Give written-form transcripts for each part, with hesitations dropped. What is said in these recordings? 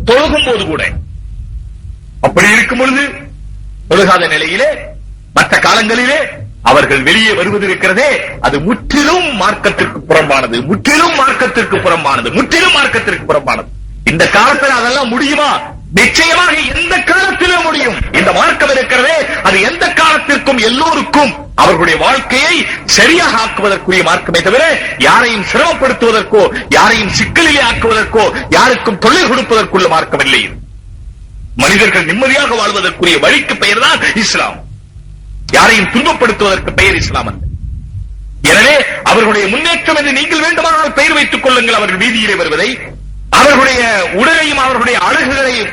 தொழுகும் போது கூட. அப்படி இருக்கும் பொழுது தொழுகாத நிலையிலே மற்ற காலங்களிலே அவர்கள் வெளியே வருவது இருக்கிறதே, அது முற்றிலும் மார்க்கத்திற்கு புறம்பானது, முற்றிலும் மார்க்கத்திற்கு புறம்பானது, முற்றிலும் மார்க்கத்திற்கு புறம்பானது. இந்த காலத்தில் அதெல்லாம் முடியுமா? நிச்சயமாக எந்த காலத்திலும் முடியும். இந்த மார்க்கம் இருக்கிறதே, அது எந்த காலத்திற்கும் எல்லோருக்கும் அவர்களுடைய வாழ்க்கையை சரியாக ஆக்குவதற்குரிய மார்க்கமே தவிர யாரையும் சிரமப்படுத்துவதற்கோ, யாரையும் சிக்கலிலே ஆக்குவதற்கோ, யாருக்கும் தொல்லை கொடுப்பதற்குள்ள மார்க்கம் இல்லை. மனிதர்கள் நிம்மதியாக வாழ்வதற்குரிய வழிக்கு பெயர் தான் இஸ்லாம். யாரையும் துன்பப்படுத்துவதற்கு பெயர் இஸ்லாம் அல்ல. எனவே அவர்களுடைய முன்னேற்றம் என்று நீங்கள் வேண்டுமானால் பெயர் வைத்துக் கொள்ளுங்கள். அவர்கள் வீதியிலே வருவதை, அவர்களுடைய உடலையும் அவர்களுடைய அழகுகளையும்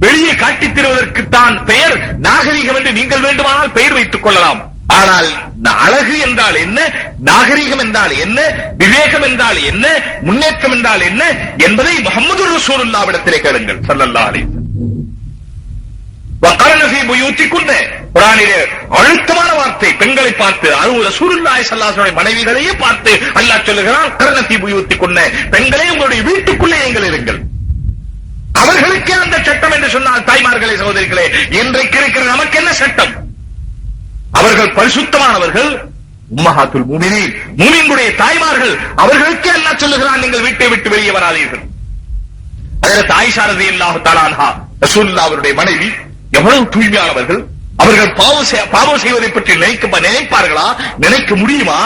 வெளியே காட்டித் தருவதற்குத்தான் பெயர் நாகரிகம் என்று நீங்கள் வேண்டுமானால் பெயர் வைத்துக் கொள்ளலாம். ஆனால் அழகு என்றால் என்ன, நாகரிகம் என்றால் என்ன, விவேகம் என்றால் என்ன, முன்னேற்றம் என்றால் என்ன என்பதை முஹம்மது ரசூலுல்லாஹ்விடத்திலே கேளுங்கள் ஸல்லல்லாஹு அலைஹி வஸல்லம். வகரன ஃபீ புயூத்திகுன்ன, குர்ஆனிலே அழுத்தமான வார்த்தை பெண்களை பார்த்து, அது ரசூலுல்லாஹி ஸல்லல்லாஹு அலைஹி வஸல்லம் மனைவிகளையே பார்த்து அல்லாஹ் சொல்லுகிறான், வகரன ஃபீ புயூத்திகுன்ன, பெண்களே உங்களுடைய வீட்டுக்குள்ளே நீங்கள் இருங்கள். அவர்களுக்கே அந்த சட்டம் என்று சொன்னால் தாய்மார்களே, சகோதரிகளே, இன்றைக்கு இருக்கிற நமக்கு என்ன சட்டம்? அவர்கள் பரிசுத்தமானவர்கள், உம்மஹாத்துல் முஃமினீன், முஃமின்களுடைய தாய்மார்கள், அவர்களுக்கே அல்லாஹ் சொல்லுகிறான், நீங்கள் வீட்டை விட்டு வெளியே வராதீர்கள். ஹஜ்ரத் ஆயிஷா ரலியல்லாஹு தஆலா அன்ஹா, ரசூலுல்லாஹ் அவருடைய மனைவி, எவ்வளவு தூய்மையானவர்கள். அவர்கள் பாவம் செய்வதை பற்றி நினைப்பார்களா? நினைக்க முடியுமா?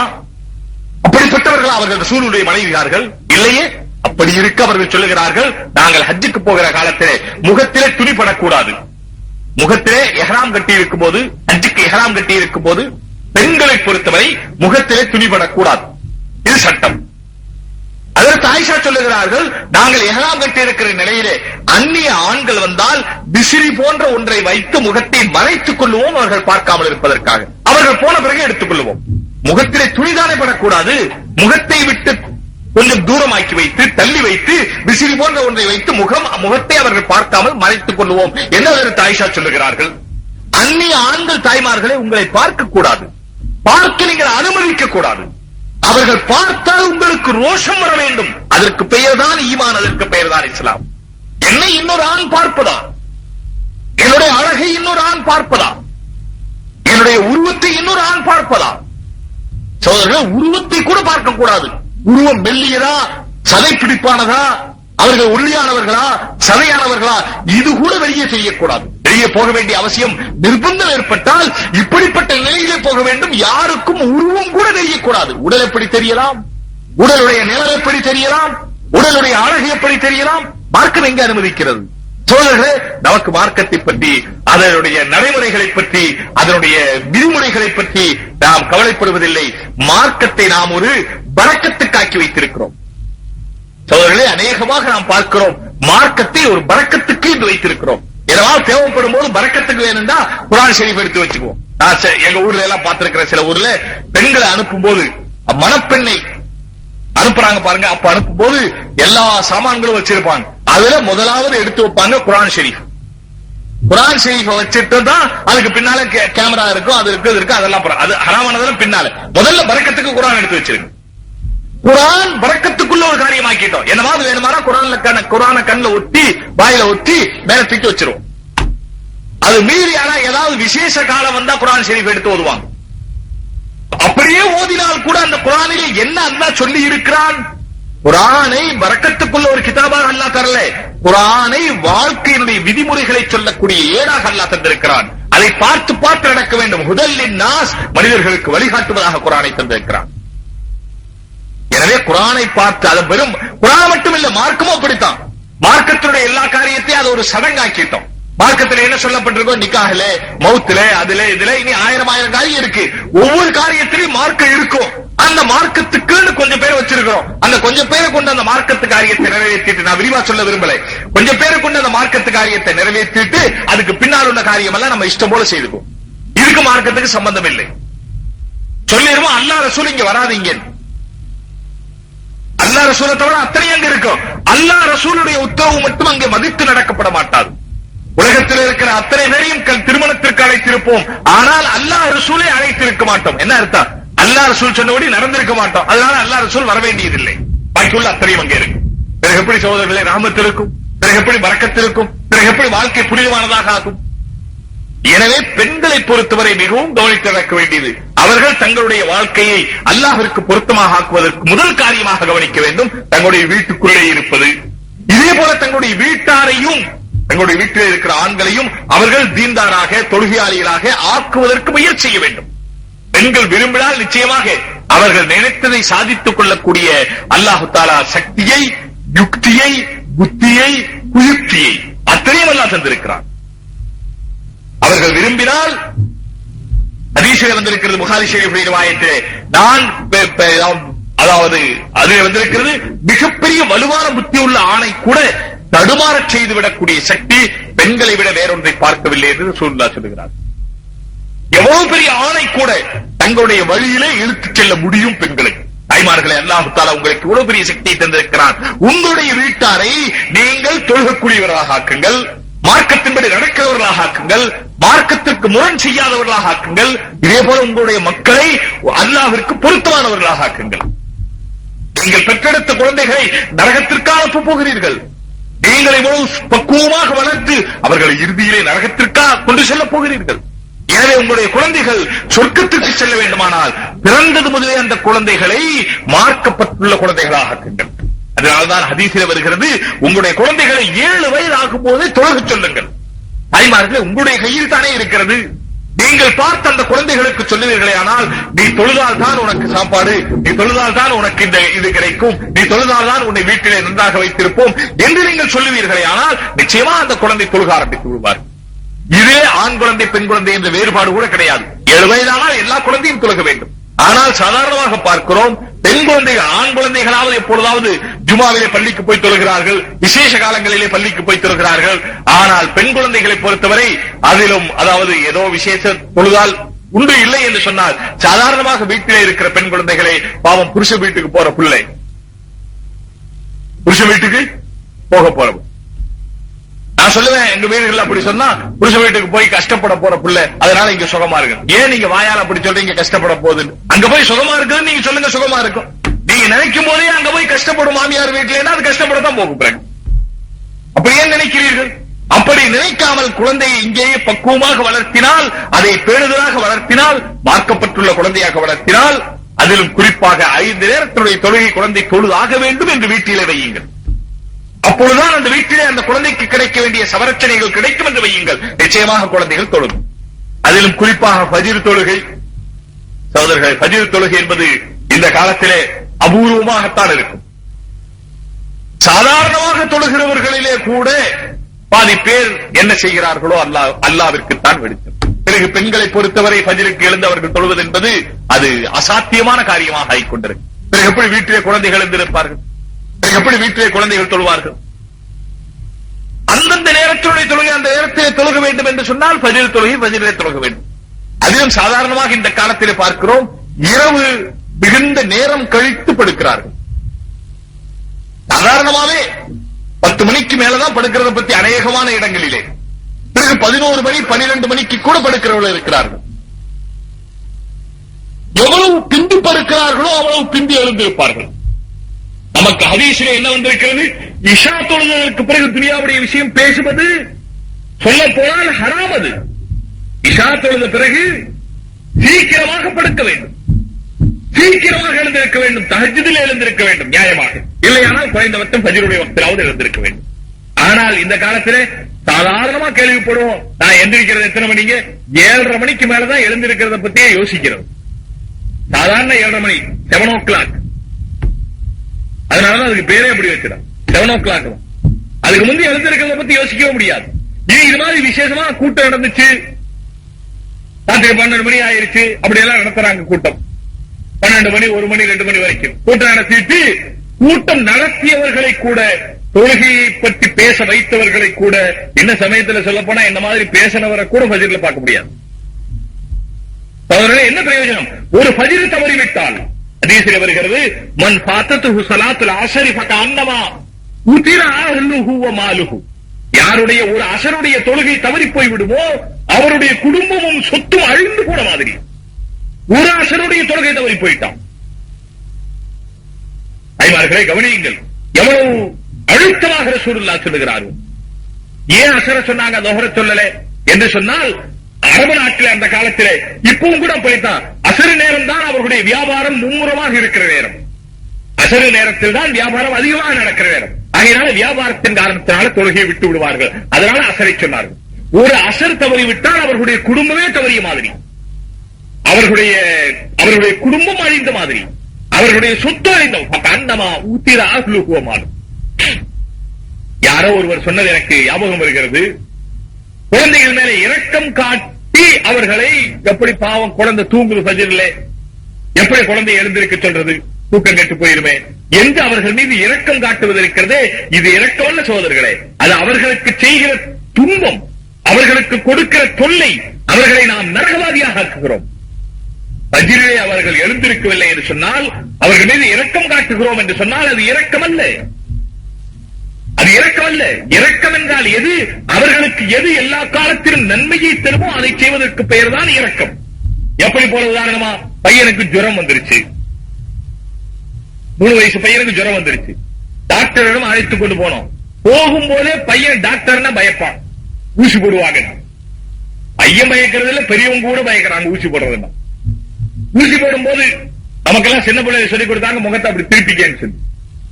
அப்படிப்பட்டவர்களா அவர்கள் ரசூலுடைய மனைவியார்கள்? இல்லையே. அப்படி இருக்க அவர்கள் சொல்லுகிறார்கள், நாங்கள் ஹஜ்ஜுக்கு போகிற காலத்திலே முகத்திலே துணிபடக்கூடாது. முகத்திலே எஹ்ராம் கட்டி இருக்கும் போது, ஹஜ்ஜுக்கு எஹ்ராம் கட்டி இருக்கும் போது பெண்களை பொறுத்தவரை முகத்திலே துணிபடக்கூடாது. இது சட்டம். அதற்கு ஆயிஷா சொல்லுகிறார்கள், நாங்கள் எஹ்ராம் கட்டி இருக்கிற நிலையிலே அந்நிய ஆண்கள் வந்தால் விசிறி போன்ற ஒன்றை வைத்து முகத்தை மறைத்துக் கொள்வோம், அவர்கள் பார்க்காமல் இருப்பதற்காக. அவர்கள் போன பிறகு எடுத்துக் கொள்வோம். முகத்திலே துணிதானே படக்கூடாது. முகத்தை விட்டு கொஞ்சம் தூரமாக்கி வைத்து, தள்ளி வைத்து, விசிறி போன்ற ஒன்றை வைத்து முகத்தை அவர்கள் பார்க்காமல் மறைத்துக் கொள்வோம் என்று அதற்கு ஆயிஷா சொல்லுகிறார்கள். அந்நிய ஆண்கள் தாய்மார்களை உங்களை பார்க்க கூடாது, பார்க்க நீங்கள் அனுமதிக்க கூடாது. அவர்கள் பார்த்தால் உங்களுக்கு ரோஷம் வர வேண்டும். அதற்கு பெயர் தான் ஈமான், அதற்கு பெயர் தான் இஸ்லாம். என்னை இன்னொரு ஆண் பார்ப்பதா? என்னுடைய அழகை இன்னொரு ஆண் பார்ப்பதா? என்னுடைய உருவத்தை இன்னொரு ஆண் பார்ப்பதா? சோதரர்கள், உருவத்தை கூட பார்க்க கூடாது. உருவம் மெல்லியதா, சதை பிடிப்பானதா, அவர்கள் ஒல்லியானவர்களா, சதையானவர்களா, இது கூட வெளியே செய்யக்கூடாது. வெளியே போக வேண்டிய அவசியம், நிர்பந்தம் ஏற்பட்டால் இப்படிப்பட்ட நிலையிலே போக வேண்டும். யாருக்கும் உருவம் கூட தெரியக்கூடாது. உடல் எப்படி தெரியலாம்? உடலுடைய நிலம் எப்படி தெரியலாம்? உடலுடைய அழகு எப்படி தெரியலாம்? மார்க்கம் எங்க அனுமதிக்கிறது? சோழர்களே, நமக்கு மார்க்கத்தை பற்றி, அதனுடைய நடைமுறைகளை பற்றி, அதனுடைய விதிமுறைகளை பற்றி நாம் கவலைப்படுவதில்லை. மார்க்கத்தை நாம் ஒரு பரக்கத்துக்காக்கி வைத்திருக்கிறோம். சோழர்களே, அநேகமாக நாம் பார்க்கிறோம், மார்க்கத்தை ஒரு பரக்கத்துக்கு என்று வைத்திருக்கிறோம். ஏதாவது தேவைப்படும் போது பரக்கத்துக்கு வேணும்னா குர்ஆன் ஷரீஃப் எடுத்து வச்சுக்குவோம். எங்க ஊர்ல எல்லாம் பார்த்திருக்கிற சில ஊர்ல பெண்களை அனுப்பும் போது, மணப்பெண்ணை அனுப்புறாங்க பாருங்க, அப்ப அனுப்பும் போது எல்லா சாமான்களும் வச்சிருப்பாங்க. அதுல முதலாவது எடுத்து வைப்பாங்க குர்ஆன் ஷரீஃப். குர்ஆன் ஷரீஃப் வச்சிட்டு தான் அதுக்கு பின்னால கேமரா இருக்கும், அது இருக்கு, அதெல்லாம் அது ஹராமானதெல்லாம் பின்னால. முதல்ல பரக்கத்துக்கு குர்ஆன் எடுத்து வச்சிருங்க. குர்ஆன் பரக்கத்துக்குள்ள ஒரு காரியமாக்கிட்டோம். என்னவாது வேணுமானா குர்ஆனை கண்ணுல ஒட்டி, வாயில ஒட்டி, மேல தூக்கி வச்சிருவோம். அது மீறி ஆனா ஏதாவது விசேஷ காலம் வந்தா குர்ஆன் ஷரீஃப் எடுத்து ஓதுவாங்க. அப்படியே ஓதினால் கூட அந்த குர்ஆனிலே என்ன அல்லாஹ் சொல்லி இருக்கிறான்? குர்ஆனை பரக்கத்துக்குள்ள ஒரு கிதாபாக அல்லாஹ் தரல, குர்ஆனை வாழ்க்கையினுடைய விதிமுறைகளை சொல்லக்கூடிய ஏடாக அல்லாஹ் தந்திருக்கிறான். அதை பார்த்து பார்த்து நடக்க வேண்டும். ஹுதல் லின்னாஸ், மனிதர்களுக்கு வழிகாட்டுவதாக குர்ஆனை தந்திருக்கிறான். எனவே குர்ஆனை பார்த்து, அது வெறும் குர்ஆன் மட்டும் இல்ல, மார்க்கமும் அப்படித்தான். மார்க்கத்தினுடைய எல்லா காரியத்தையும் அது ஒரு சடங்காக்கிட்டோம். மார்க்கத்தில் என்ன சொல்லப்பட்டிருக்கோ, நிக்காஹ்ல, மௌத்துல, அதுல இதுல இனி ஆயிரம் காரியம் இருக்கு. ஒவ்வொரு காரியத்திலையும் மார்க்கம் இருக்கும். அந்த மார்க்கத்துக்குன்னு கொஞ்சம் பேர் வச்சிருக்கிறோம். அந்த கொஞ்சம் பேரை கொண்டு அந்த மார்க்கத்து காரியத்தை நிறைவேற்றிட்டு, நான் விரிவா சொல்ல விரும்பல, கொஞ்சம் பேரை கொண்டு அந்த மார்க்கத்து காரியத்தை நிறைவேற்றிட்டு அதுக்கு பின்னால் உள்ள காரியம் எல்லாம் நம்ம இஷ்டம் போல செய்துக்கும். இதுக்கு மார்க்கத்துக்கு சம்பந்தம் இல்லை. சொல்லிடுவோம், அல்லாஹ் ரசூல் இங்க வராதீங்க. அல்லாஹ் ரசூலை தவிர அத்தனை அங்க இருக்கும். அல்லாஹ் ரசூலுடைய உத்தரவு மட்டும் அங்கே மதித்து நடக்கப்பட மாட்டாது. உலகத்தில் இருக்கிற அத்தனை பேரையும் திருமணத்திற்கு அழைத்திருப்போம், ஆனால் அல்லாஹ் ரசூலை அழைத்திருக்க மாட்டோம். என்ன அர்த்தம்? அல்லாஹ் ரசூல் சொன்னபடி நடந்திருக்க மாட்டோம். அதனால அல்லாஹ் ரசூல் வர வேண்டியதில்லை. பாக்கியுள்ள அத்தனையும் அங்கே இருக்கு. பிறகு எப்படி சகோதரர்களே ரஹமத் இருக்கும்? பிறகு எப்படி பரக்கத்து இருக்கும்? பிறகு எப்படி வாழ்க்கை புனிதமானதாக ஆகும்? எனவே பெண்களை பொறுத்தவரை மிகவும் கவனித்து நடக்க வேண்டியது, அவர்கள் தங்களுடைய வாழ்க்கையை அல்லாஹ்விற்கு பொருத்தமாக ஆக்குவதற்கு முதல் காரியமாக கவனிக்க வேண்டும் தங்களுடைய வீட்டுக்குள்ளே இருப்பது. இதே போல தங்களுடைய வீட்டாரையும், தங்களுடைய வீட்டில் இருக்கிற ஆண்களையும் அவர்கள் தீன்தாராக, தொழுகையாளிகளாக ஆக்குவதற்கு முயற்சி செய்ய வேண்டும். பெண்கள் விரும்பினால் நிச்சயமாக அவர்கள் நினைத்ததை சாதித்துக் கொள்ளக்கூடிய அல்லாஹு தஆலா சக்தியை, யுக்தியை, புத்தியை, குயுக்தியை அத்தனையும் அல்லாஹ் தந்திருக்கிறார். அவர்கள் விரும்பினால் ஹதீஸில் வந்திருக்கிறது, புகாரி ஷரீஃபுடைய ரிவாயத்திலே, நான் அதாவது அதில் வந்திருக்கிறது, மிகப்பெரிய வலுவான புத்தி உள்ள ஆணை கூட தடுமாறச் செய்துவிடக்கூடிய சக்தி பெண்களை விட வேறொன்றை பார்க்கவில்லை என்று ரசூலுல்லாஹ் சொல்கிறார். எவ்வளவு பெரிய ஆணை கூட தங்களுடைய வழியிலே இழுத்துச் செல்ல முடியும் பெண்களுக்கு. தாய்மார்களே, அல்லாஹ் தஆலா உங்களுக்கு இவ்வளவு பெரிய சக்தியை தந்திருக்கிறான். உங்களுடைய வீட்டாரை நீங்கள் தொழுகக்கூடியவர்களாக ஆக்குங்கள், மார்க்கத்தின்படி நடக்கிறவர்களாக ஆக்குங்கள், மார்க்கத்திற்கு முரண் செய்யாதவர்களாக ஆக்குங்கள். இதே போல உங்களுடைய மக்களை அல்லாஹ்விற்கு பொருத்தமானவர்களாக ஆக்குங்கள். நீங்கள் பெற்றெடுத்த குழந்தைகளை நரகத்திற்காக அனுப்ப போகிறீர்கள். நீங்கள் இவ்வளவு பக்குவமாக வளர்த்து அவர்களை இறுதியிலே நரகத்திற்காக கொண்டு செல்லப் போகிறீர்கள். எனவே உங்களுடைய குழந்தைகள் சொர்க்கத்திற்கு செல்ல வேண்டுமானால் பிறந்தது முதலே அந்த குழந்தைகளை மார்க்கப்பட்டுள்ள குழந்தைகளாக ஆக்குங்கள். அதனால்தான் ஹதீஸில் வருகிறது, உங்களுடைய குழந்தைகளை 7 வயது ஆகும் போதே தொழுகச் சொல்லுங்கள். தாய்மார்களே, உங்களுடைய கையில் தானே இருக்கிறது. நீங்கள் பார்த்து அந்த குழந்தைகளுக்கு சொல்லுவீர்களே ஆனால், நீ தொழுதால் தான் உனக்கு சாப்பாடு, நீ தொழுதால் தான் உனக்கு இந்த இது கிடைக்கும், நீ தொழுதால் தான் உன்னை வீட்டிலே நன்றாக வைத்திருப்போம் என்று நீங்கள் சொல்லுவீர்களே ஆனால் நிச்சயமா அந்த குழந்தை தொழுக ஆரம்பித்து விடுவார். இதே ஆண் குழந்தை பெண் குழந்தை என்ற வேறுபாடு கூட கிடையாது. 7 வயதானால் எல்லா குழந்தையும் தொழுக வேண்டும். ஆனால் சாதாரணமாக பார்க்கிறோம், பெண் குழந்தைகள், ஆண் குழந்தைகளாவது எப்பொழுதாவது ஜுமாவிலே பள்ளிக்கு போய் தொழுகிறார்கள், விசேஷ காலங்களிலே பள்ளிக்கு போய் தொழுகிறார்கள். ஆனால் பெண் குழந்தைகளை பொறுத்தவரை அதிலும், அதாவது ஏதோ விசேஷ தொழுதால் உண்டு இல்லை என்று சொன்னால், சாதாரணமாக வீட்டிலே இருக்கிற பெண் குழந்தைகளை, பாவம் புருஷ வீட்டுக்கு போற பிள்ளை, புருஷ வீட்டுக்கு போக போறோம். நான் சொல்லுவேன், எங்க வீடுகள் அப்படி சொன்னா, புருஷ வீட்டுக்கு போய் கஷ்டப்பட போற பிள்ளை, அதனால இங்க சுகமா இருக்கு. ஏன் நீங்க வாயால அப்படி சொல்றீங்க கஷ்டப்பட போகுதுன்னு? அங்க போய் சுகமா இருக்குன்னு நீங்க சொல்லுங்க, சுகமா இருக்கும். நீங்க நினைக்கும் போதே அங்க போய் கஷ்டப்படும் மாமியார் வீட்டுல அது கஷ்டப்படத்தான் போகும். பிறகு அப்படி ஏன் நினைக்கிறீர்கள்? அப்படி நினைக்காமல் குழந்தையை இங்கேயே பக்குவமாக வளர்த்தினால், அதை பேணுதலாக வளர்த்தினால், மார்க்கப்பட்டுள்ள குழந்தையாக வளர்த்தினால், அதிலும் குறிப்பாக 5 நேரத்தினுடைய தொழுகை குழந்தை தொழுதாக வேண்டும் என்று வீட்டிலே வையுங்கள். அப்பொழுதுதான் அந்த வீட்டிலே அந்த குழந்தைக்கு கிடைக்க வேண்டிய சவரட்சணைகள் கிடைக்கும் என்று வையுங்கள். நிச்சயமாக குழந்தைகள் தொழுகும். அதிலும் குறிப்பாக ஃபஜ்ர் தொழுகை. சகோதரர்கள், ஃபஜ்ர் தொழுகை என்பது இந்த காலத்திலே அபூர்வமாகத்தான் இருக்கும். சாதாரணமாக தொழுகிறவர்களிலே கூட பாதி பேர் என்ன செய்கிறார்களோ அல்லாஹ்விற்குத்தான் வெடிக்கும். பிறகு பெண்களை பொறுத்தவரை ஃபஜ்ருக்கு எழுந்தவர்கள் தொழுவது என்பது அது அசாத்தியமான காரியமாக ஆகிக்கொண்டிருக்கு. பிறகு எப்படி வீட்டிலே குழந்தைகள் எழுந்திருப்பார்கள்? எப்படி வீட்டிலே குழந்தைகள் தொழுவார்கள்? அந்தந்த நேரத்தினுடைய தொழுகை அந்த நேரத்திலே தொழுக வேண்டும் என்று சொன்னால் ஃபஜ்ர் தொழுகை ஃபஜ்ரிலே தொழுக வேண்டும். அதிலும் சாதாரணமாக இந்த காலத்திலே பார்க்கிறோம், இரவு மிகுந்த நேரம் கழித்து படுக்கிறார்கள். சாதாரணமாவே 10 மணிக்கு மேலதான் படுக்கிறத பத்தி அநேகமான இடங்களிலே. பிறகு 11 மணி 12 மணிக்கு கூட படுக்கிறவர்கள் இருக்கிறார்கள். எவ்வளவு பிந்தி படுக்கிறார்களோ அவ்வளவு பிந்தி எழுந்திருப்பார்கள். நமக்கு ஹதீஸிலே என்ன வந்திருக்கிறது? இஷா தொழுதலுக்கு பிறகு துனியாவுடைய விஷயம் பேசுவது சொல்ல போனால் ஹராம். அது இஷா தொழுத பிறகு சீக்கிரமாக படுக்க வேண்டும், சீக்கிரமாக எழுந்திருக்க வேண்டும், தஹஜ்ஜுதில் எழுந்திருக்க வேண்டும் நியாயமாக. இல்லையானால் குறைந்தபட்சம் ஃபஜ்ருடைய வக்திலாவது எழுந்திருக்க வேண்டும். ஆனால் இந்த காலத்திலே சாதாரணமா கேள்விப்படுவோம், நான் எந்திரிக்கிறது எத்தனை மணிக்கு? 7:30 மணிக்கு மேலதான் எழுந்திருக்கிறத பத்தியே யோசிக்கிறது. சாதாரண 7:30 மணி, 7 o'clock. அதனாலதான் அதுக்கு பேரே அப்படி வச்சிடும், 7 o'clock. அதுக்கு முந்தைய எழுந்திருக்கிறத பத்தி யோசிக்கவே முடியாது. இது மாதிரி விசேஷமா கூட்டம் நடந்துச்சு, ராத்திரி 12 மணி ஆயிருச்சு, அப்படி எல்லாம் நடத்துறாங்க கூட்டம். 12 மணி 1 மணி 2 மணி வரைக்கும் கூட்டம் நடத்திட்டு, கூட்டம் நடத்தியவர்களை கூட, தொழுகையை பற்றி பேச வைத்தவர்களை கூட, என்ன சமயத்தில் சொல்ல போனா இந்த மாதிரி பேசினவரை கூட ஃபஜ்ர்ல பார்க்க முடியாது. என்ன பிரயோஜனம்? ஒரு ஃபஜ்ர் தவறிவிட்டால் ஹதீஸில் வருகிறது, மன் ஃபாத்தத்துஹு ஸலாத்துல் அஸ்ரி ஃபகஅன்னமா உதிர அஹ்லுஹு வ மாலுஹு. யாருடைய ஒரு அஸருடைய தொழுகை தவறி போய் விடுமோ அவருடைய குடும்பமும் சொத்தும் அழிந்து போன மாதிரி. ஒரு அஸருடைய தொழுகை தவறி போயிட்டான். ஐமார்களே கவனியுங்கள், எவ்வளவு அழுத்தமாக ரசூலுல்லாஹ் சொல்லுகிறார்கள். ஏன் அசர சொன்னாங்க, லோஹர சொல்லல என்று சொன்னால், அரபு நாட்டில் அந்த காலத்திலே இப்பவும் கூட போய்தான் அசரு நேரம் தான் அவர்களுடைய வியாபாரம் மும்முரமாக இருக்கிற நேரம். அசரு நேரத்தில் தான் வியாபாரம் அதிகமாக நடக்கிற நேரம். ஆகையினால வியாபாரத்தின் காரணத்தினால தொழுகையை விட்டு விடுவார்கள். அதனால அசரை சொன்னார்கள். ஒரு அசர் தவறிவிட்டால் அவர்களுடைய குடும்பமே தவறிய மாதிரி, அவர்களுடைய குடும்பம் அழிந்த மாதிரி, அவர்களுடைய சொத்து அழிந்த அந்தமா ஊத்திர ஆகுலுக்குவமான. யாரோ ஒருவர் சொன்னது எனக்கு ஞாபகம் வருகிறது. குழந்தைகள் மேலே இரக்கம் காட்டி அவர்களை எப்படி பாவம் குழந்தை தூங்குது ஃபஜ்ரிலே, எப்படி குழந்தை எழுந்திருக்க சொல்றது, தூக்கம் கெட்டு போயிருமே என்று அவர்கள் மீது இரக்கம் காட்டுவது இருக்கிறதே, இது இரக்கமல்ல சோதர்களே. அது அவர்களுக்கு செய்கிற துன்பம், அவர்களுக்கு கொடுக்கிற தொல்லை. அவர்களை நாம் நரகவாதியாக ஆக்குகிறோம். ஃபஜ்ரிலே அவர்கள் எழுந்திருக்கவில்லை என்று சொன்னால், அவர்கள் மீது இரக்கம் காட்டுகிறோம் என்று சொன்னால் அது இரக்கம் அல்ல. அது இரக்கம் அல்ல. இரக்கம் என்றால் எது? அவர்களுக்கு எது எல்லா காலத்திலும் நன்மையை தருமோ அதை செய்வதற்கு பெயர் தான் இரக்கம். எப்படி போல உதாரணமா, பையனுக்கு ஜுரம் வந்துருச்சு, 3 வயசு பையனுக்கு ஜுரம் வந்துருச்சு, டாக்டரிடம் அழைத்துக் கொண்டு போனோம். போகும்போதே பையன் டாக்டர்னா பயப்பான், ஊசி போடுவாங்க. பையன் பயக்கிறதுல பெரியவங்க கூட பயக்கிறாங்க ஊசி போடுறதுன்னா. ஊசி போடும்போது நமக்கெல்லாம் சின்ன பிள்ளை சொல்லிக் கொடுத்தாங்க, முகத்தை அப்படி திருப்பிக்கன்னு சொல்லி.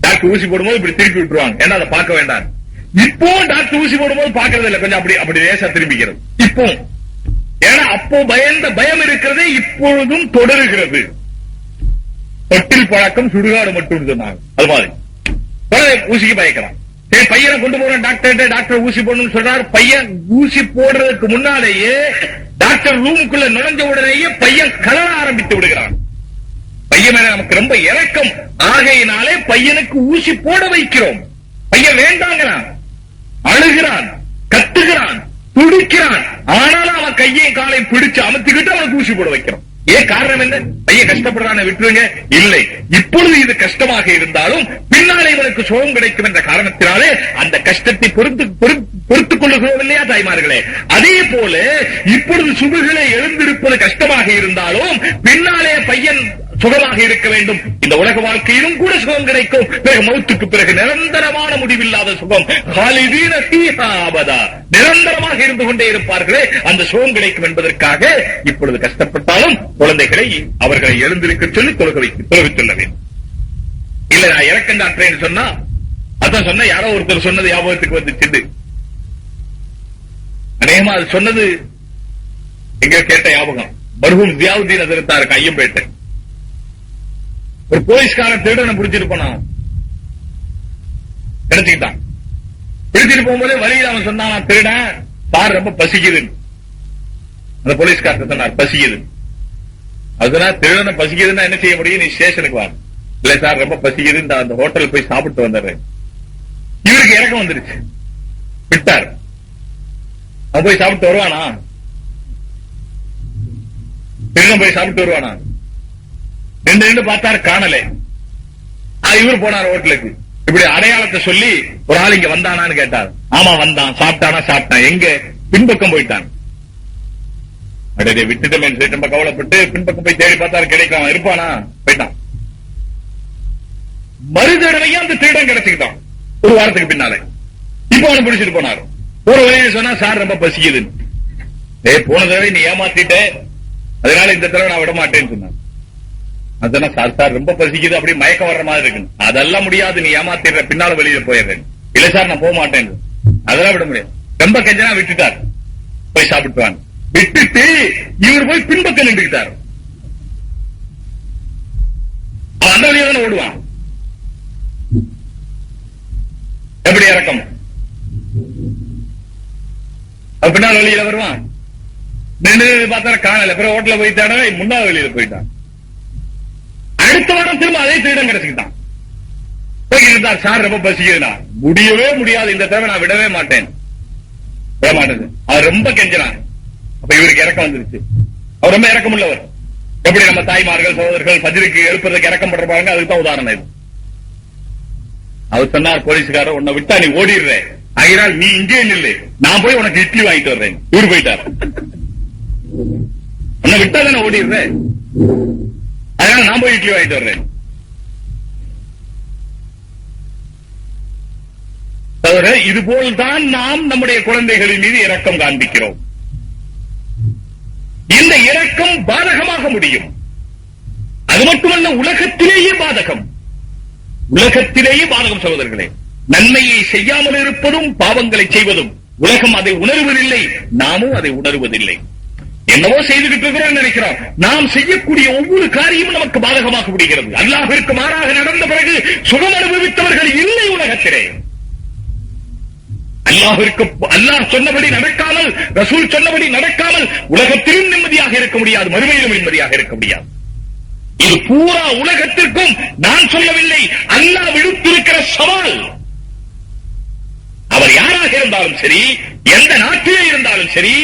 டாக்டர் ஊசி போடும்போது இப்படி திருப்பி விட்டுருவாங்க, ஏன்னா அதை பார்க்க வேண்டாம். இப்போ டாக்டர் ஊசி போடும்போது பார்க்கறது இல்லை, கொஞ்சம் அப்படி லேசா திரும்பிக்கிறது. இப்போ ஏன்னா அப்போ பயந்த பயம் இருக்கிறது, இப்பொழுதும் தொடருகிறது. தொட்டில் பழக்கம் சுடுகாடு மட்டும் சொன்னாங்க. அது மாதிரி ஊசிக்கு பயக்கிறான். சரி, பையனை கொண்டு போறோம் டாக்டர், டாக்டர் ஊசி போடணும்னு சொல்றாரு. பையன் ஊசி போடுறதுக்கு முன்னாலேயே டாக்டர் ரூமுக்குள்ள நுழைஞ்ச உடனேயே பையன் கலர ஆரம்பித்து விடுகிறான். பையன் மேல நமக்கு ரொம்ப இரக்கம், ஆகையினாலே பையனுக்கு ஊசி போட வைக்கிறோம். பையன் வேண்டாங்கிறான், அழுகிறான், கத்துகிறான், துடிக்கிறான். ஆனாலும் அவன் கையை காலை பிடிச்சு அமர்த்திக்கிட்டு அவனுக்கு ஊசி போட வைக்கிறோம். ஏன் காரணம் என்ன? பையன் கஷ்டப்படுறான விட்டுருங்க. இல்லை, இப்பொழுது இது கஷ்டமாக இருந்தாலும் பின்னாலே இவனுக்கு சுகம் கிடைக்கும் என்ற காரணத்தினாலே அந்த கஷ்டத்தை பொறுத்துக் கொள்ளுகிறோம் இல்லையா தாய்மார்களே? அதே போல இப்பொழுது சுபுகளை எழுந்திருப்பது கஷ்டமாக இருந்தாலும் பின்னாலே பையன் சுகமாக இருக்க வேண்டும். இந்த உலக வாழ்க்கையிலும் கூட சுகம் கிடைக்கும். பிறகு மௌத்துக்கு பிறகு நிரந்தரமான முடிவில்லாத சுகம், நிரந்தரமாக இருந்து கொண்டே இருப்பார்களே, அந்த சுகம் கிடைக்கும் என்பதற்காக இப்பொழுது கஷ்டப்பட்டாலும் குழந்தைகளை அவர்களை எழுந்திருக்க சொல்லி தொழுக சொல்ல வேண்டும். இல்ல நான் இறக்கம் காட்டுறேன்னு சொன்னா, அதான் சொன்ன யாரோ ஒருத்தர் சொன்னது ஞாபகத்துக்கு வந்துச்சு. அநேகமா அது சொன்னது எங்க கேட்ட ஞாபகம், மர்ஹூம் ஜியாவுதீன் அதிர்த்தாருக்கு ஐயம்பேட்டை. ஒரு போலீஸ்காரன் திருடனை பிடிச்சிட்டு போனான், கிடைச்சுக்கிட்டான். பிடிச்சிட்டு போகும்போதே வழியில் அவன் சொன்னான், திருடன் சார் ரொம்ப பசிக்குது. அந்த போலீஸ்காரன் சொன்னார் பசிக்குது. அதுனா திருடனை பசிக்குதுன்னா என்ன செய்ய முடியும், நீ ஸ்டேஷனுக்கு வா. இல்ல சார் ரொம்ப பசிக்குது, அந்த ஹோட்டலுக்கு போய் சாப்பிட்டு வந்துடுறேன். இவருக்கு இறக்கம் வந்துருச்சு, விட்டார். அவன் போய் சாப்பிட்டு வருவானா? திருடன் போய் சாப்பிட்டு வருவானா? ரெண்டு பார்த்தாரு, காணல. இவர் போனார் ஹோட்டலுக்கு. இப்படி அடையாளத்தை சொல்லி ஒரு ஆள் இங்க வந்தானான்னு கேட்டார். ஆமா வந்தான். சாப்பிட்டானா? சாப்பிட்டான். எங்க? பின்பக்கம் போயிட்டான். அடே விட்டுட்டமே ரொம்ப கவலைப்பட்டு பின்பக்கம் போய் தேடி பார்த்தாரு, கிடைக்கும். இருப்பானா? போயிட்டான். மறுதடவையா அந்த திருடன் கிடைச்சுக்கிட்டான் ஒரு வாரத்துக்கு பின்னாலே. இப்ப அவனை பிடிச்சிட்டு போனாரு. ஒரு வரையும் சொன்னா சார் ரொம்ப பசிக்குது. போன தடவை நீ ஏமாத்திட்ட, அதனால இந்த தடவை நான் விட மாட்டேன்னு சொன்னான். அதெல்லாம் சார் சார் ரொம்ப பசிக்குது, அப்படி மயக்கம் வர்ற மாதிரி இருக்கு. அதெல்லாம் முடியாது, நீ ஏமாத்திடுற, பின்னால வெளியில போயிடுறேன். இல்ல சார் நான் போக மாட்டேன். அதெல்லாம் விட முடியாது. ரொம்ப கெஞ்சனா விட்டுட்டார். போய் சாப்பிட்டு வாங்க. விட்டுட்டு இவர் போய் பின்பக்கம் நின்றுக்கிட்டார். அந்த வழியா தானே ஓடுவான். எப்படி இறக்கம்? பின்னால் வெளியில வருவான். நின்று பார்த்தா காணல. பிறகு ஹோட்டல போயிட்டான, முன்னாள் வெளியில போயிட்டான். அடுத்த வாரம் திரும்ப அதே திருடம் கிடைச்சுக்கிட்டான். போயிருந்தார், சார் ரொம்ப பசிக்குதுனா. முடியவே முடியாது, இந்த தடவை நான் விடவே மாட்டேன். விட மாட்டேன். அவர் ரொம்ப கெஞ்சினான். அப்ப இவருக்கு இறக்கம் வந்துருச்சு. அவர் ரொம்ப இறக்கம் உள்ளவர். எப்படி நம்ம தாய்மார்கள் சகோதரர்கள் ஃபஜ்ருக்கு எழுப்புறதுக்கு இறக்கம் பண்றாங்க, அதுக்கு தான் உதாரணம் இது. அவர் சொன்னார், போலீஸ்காரர் உன்னை விட்டா நீ ஓடிடுற, அதனால் நீ இங்கே நில்லு, நான் போய் உனக்கு இட்லி வாங்கிட்டு வர்றேன். இவர் போயிட்டார். உன்னை விட்டா தானே ஓடிடுற, அதனால நான் போய் இட்லி வாங்கிட்டு வர்றேன். இதுபோல்தான் நாம் நம்முடைய குழந்தைகளின் மீது இரக்கம் காண்பிக்கிறோம். இந்த இரக்கம் பாதகமாக முடியும். அது மட்டுமல்ல, உலகத்திலேயே பாதகம். உலகத்திலேயே பாதகம் சகோதரர்களே. நன்மையை செய்யாமல் இருப்பதும் பாவங்களை செய்வதும். உலகம் அதை உணர்வதில்லை, நாமும் அதை உணர்வதில்லை. என்னவோ செய்துகிட்டு இருக்கிறோம் நினைக்கிறோம். நாம் செய்யக்கூடிய ஒவ்வொரு காரியமும் நமக்கு பாதகமாக முடிகிறது. அல்லாஹ்விற்கு மாறாக நடந்த பிறகு சுகம் அனுபவித்தவர்கள் இல்லை உலகத்திலே. அல்லாஹ் சொன்னபடி நடக்காமல், ரசூல் சொன்னபடி நடக்காமல் உலகத்திலும் நிம்மதியாக இருக்க முடியாது, மறுமையிலும் நிம்மதியாக இருக்க முடியாது. இது பூரா உலகத்திற்கும் நான் சொல்லவில்லை, அல்லாஹ் விடுத்திருக்கிற சவால். அவர் யாராக இருந்தாலும் சரி, எந்த நாட்டிலே இருந்தாலும் சரி,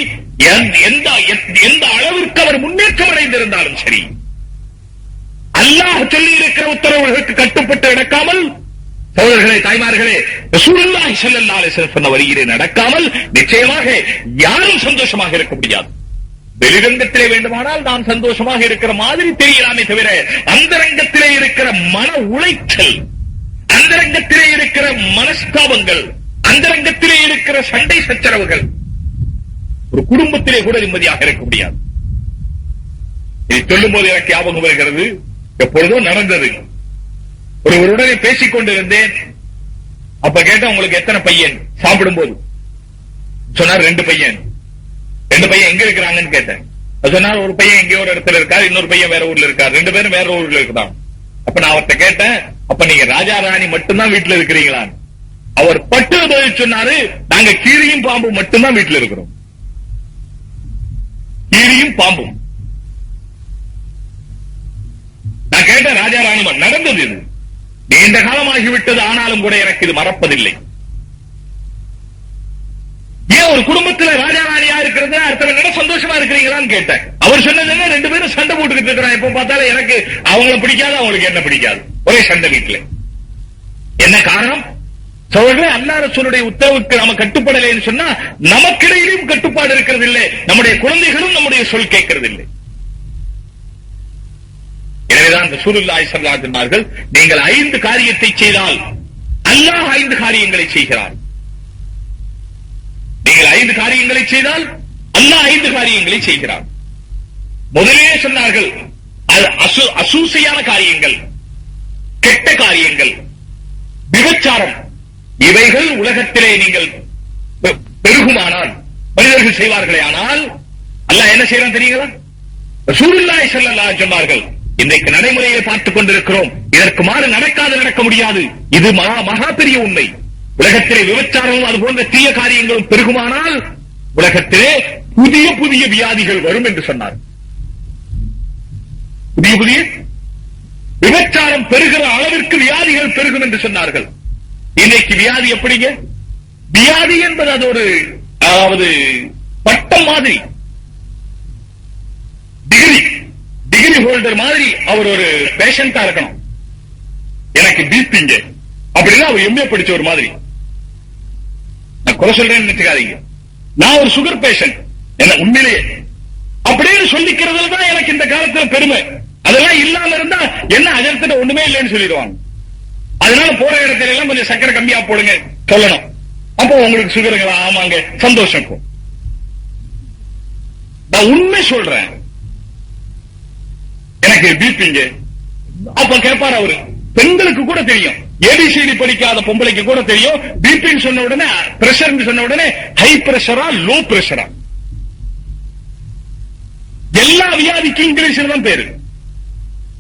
எந்த அளவிற்கு அவர் முன்னேற்றம் அடைந்திருந்தாலும் சரி, அல்லாஹ் சொல்லி இருக்கிற உத்தரவுகளுக்கு கட்டுப்பட்டு நடக்காமல், சகோதரர்களே, தாய்மார்களே, ரசூலுல்லாஹி ஸல்லல்லாஹு அலைஹி வஸல்லம் சொன்ன வழியிலே நடக்காமல் நிச்சயமாக யாரும் சந்தோஷமாக இருக்க முடியாது. வெளிரங்கத்திலே வேண்டுமானால் நாம் சந்தோஷமாக இருக்கிற மாதிரி தெரியலாமே தவிர, அந்தரங்கத்திலே இருக்கிற மன உளைச்சல், அந்தரங்கத்திலே இருக்கிற மனஸ்தாபங்கள், அந்தரங்கத்திலே இருக்கிற சண்டை சச்சரவுகள் ஒரு குடும்பத்திலே கூட நிம்மதியாக இருக்க முடியாது. இதை சொல்லும் போது எனக்கு ஞாபகம் வருகிறது, எப்பொழுதோ நடந்தது. ஒருவருடனே பேசிக் கொண்டிருந்தேன். அப்ப கேட்டேன், உங்களுக்கு எத்தனை பையன்? சாப்பிடும் போது சொன்னார் 2 பையன். 2 பையன் எங்க இருக்கிறாங்கன்னு கேட்டேன். சொன்னார், ஒரு பையன் எங்கேயோ ஒரு இடத்துல இருக்கார், இன்னொரு பையன் வேற ஊர்ல இருக்கார், 2 பேரும் வேற ஊர்ல இருக்கிறான். அப்ப நான் அவர்கிட்ட கேட்டேன், அப்ப நீங்க ராஜா ராணி மட்டும்தான் வீட்டுல இருக்கிறீங்களா? அவர் பட்டு பதில் சொன்னாரு, நாங்க கீரியும் பாம்பும் மட்டும்தான் வீட்டுல இருக்கிறோம். கீரியும் பாம்பும். நான் கேட்டேன், ராஜா ராணி நடந்தது இது நீண்ட காலமாகிவிட்டது, ஆனாலும் கூட எனக்கு இது மறப்பதில்லை. ஏன் ஒரு குடும்பத்தில் ராஜா ராணியா இருக்கிறது, அடுத்த சந்தோஷமா இருக்கிறீங்களான்னு கேட்டேன். அவர் சொன்னது என்ன, 2 பேரும் சண்டை போட்டுக்கிட்டு இருக்கிறான். எப்ப பார்த்தாலும் எனக்கு அவங்களை பிடிக்காது, அவங்களுக்கு என்ன பிடிக்காது, ஒரே சண்டை வீட்டுல. என்ன காரணம்? சோழர்களே, அல்லாஹ் ரசூலுடைய உத்தரவுக்கு நாம கட்டுப்படலைன்னு சொன்னா நமக்கிடையிலும் கட்டுப்பாடு இருக்கிறது இல்லை, நம்முடைய குழந்தைகளும் நம்முடைய சொல் கேட்கிறது இல்லை. எனவேதான் ரசூலுல்லாஹி ஸல்லல்லாஹு அலைஹி வஸல்லம் நீங்கள் 5 காரியத்தை செய்தால் அல்லாஹ் 5 காரியங்களை செய்கிறார். நீங்கள் 5 காரியங்களை செய்தால் அல்லாஹ் 5 காரியங்களை செய்கிறார். முதலே சொன்னார்கள், அசூசையான காரியங்கள், கெட்ட காரியங்கள், விபச்சாரம், இவைகள் உலகத்திலே நீங்கள் பெருகுமானால், மனிதர்கள் செய்வார்களே ஆனால் அல்லாஹ் என்ன செய்யறான் தெரியுங்களா? ரசூலுல்லாஹி ஸல்லல்லாஹு அலைஹி வஸல்லம் சொன்னார்கள், இன்றைக்கு நடைமுறையை பார்த்துக் கொண்டிருக்கிறோம், இதற்கு மாறு நடக்க முடியாது. இது மகா பெரிய உண்மை. உலகத்திலே விபச்சாரமும் அது போன்ற தீய காரியங்களும் பெருகுமானால் உலகத்திலே புதிய புதிய வியாதிகள் வரும் என்று சொன்னார். புதிய விபச்சாரம் பெருகிற அளவிற்கு வியாதிகள் பெருகும் என்று சொன்னார்கள். இன்னைக்கு வியாதி எப்படிங்க? வியாதி என்பது அது ஒரு, அதாவது பட்டம் மாதிரி, டிகிரி ஹோல்டர் மாதிரி அவர் ஒரு பேஷண்டா இருக்கணும். எனக்கு பிபிங்க அப்படின்னா அவர் எம்ஏ படிச்ச ஒரு மாதிரி. நான் குறை சொல்றேன்னு நினைச்சுக்காதீங்க, நான் ஒரு சுகர் பேஷண்ட், என்ன உண்மையிலேயே அப்படின்னு சொல்லிக்கிறதுல தான் எனக்கு இந்த காலத்துல பெருமை. அதெல்லாம் இல்லாம இருந்தா என்ன அஜர்த்திட்ட ஒண்ணுமே இல்லைன்னு சொல்லிடுவாங்க. அதனால போற இடத்துல எல்லாம் கொஞ்சம் சக்கரை கம்மியா போடுங்க சொல்லணும். அப்போ உங்களுக்கு சுகருங்களா? ஆமாங்க, சந்தோஷம். நான் உண்மை சொல்றேன், எனக்கு பிபிங்க. அப்ப கேட்பாரு அவரு, பெண்களுக்கு கூட தெரியும், ஏபிசிடி படிக்காத பொம்பளைக்கு கூட தெரியும். பிபின்னு சொன்ன உடனே, பிரஷர் சொன்ன உடனே ஹை பிரஷரா லோ பிரஷரா? எல்லா வியாதிக்கும் இங்கிலீஷ்ல தான் பேரு.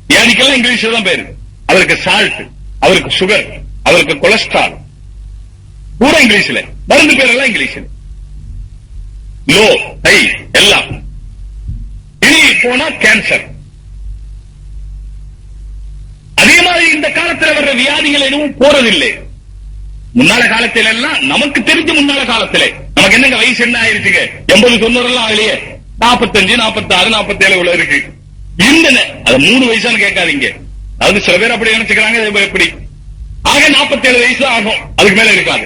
வியாதிக்கெல்லாம் இங்கிலீஷ்ல தான் பேரு. அவருக்கு சால்ட், அவருக்கு சுகர், அவருக்கு கொலஸ்ட்ரால், பூரா இங்கிலீஷ்ல. மருந்து பேரெல்லாம் இங்கிலீஷ்ல. லோ, ஹை எல்லாம். இனி போனா கேன்சர். அதே மாதிரி இந்த காலத்தில் வர்ற வியாதிகள் எதுவும் போறதில்லை. முன்னால காலத்தில் எல்லாம் நமக்கு தெரிஞ்ச முன்னால காலத்திலே நமக்கு என்னங்க வயசு என்ன ஆயிருச்சுங்க? 80 90 எல்லாம் ஆகலையே, 45 46 47 உள்ள இருக்கு. இந்த அது 3 வயசான்னு கேட்காதீங்க. அதாவது சில பேர் அப்படி நினைச்சுக்கிறாங்க, எப்படி ஆக 47 வயசு ஆகும், அதுக்கு மேல இருக்காது.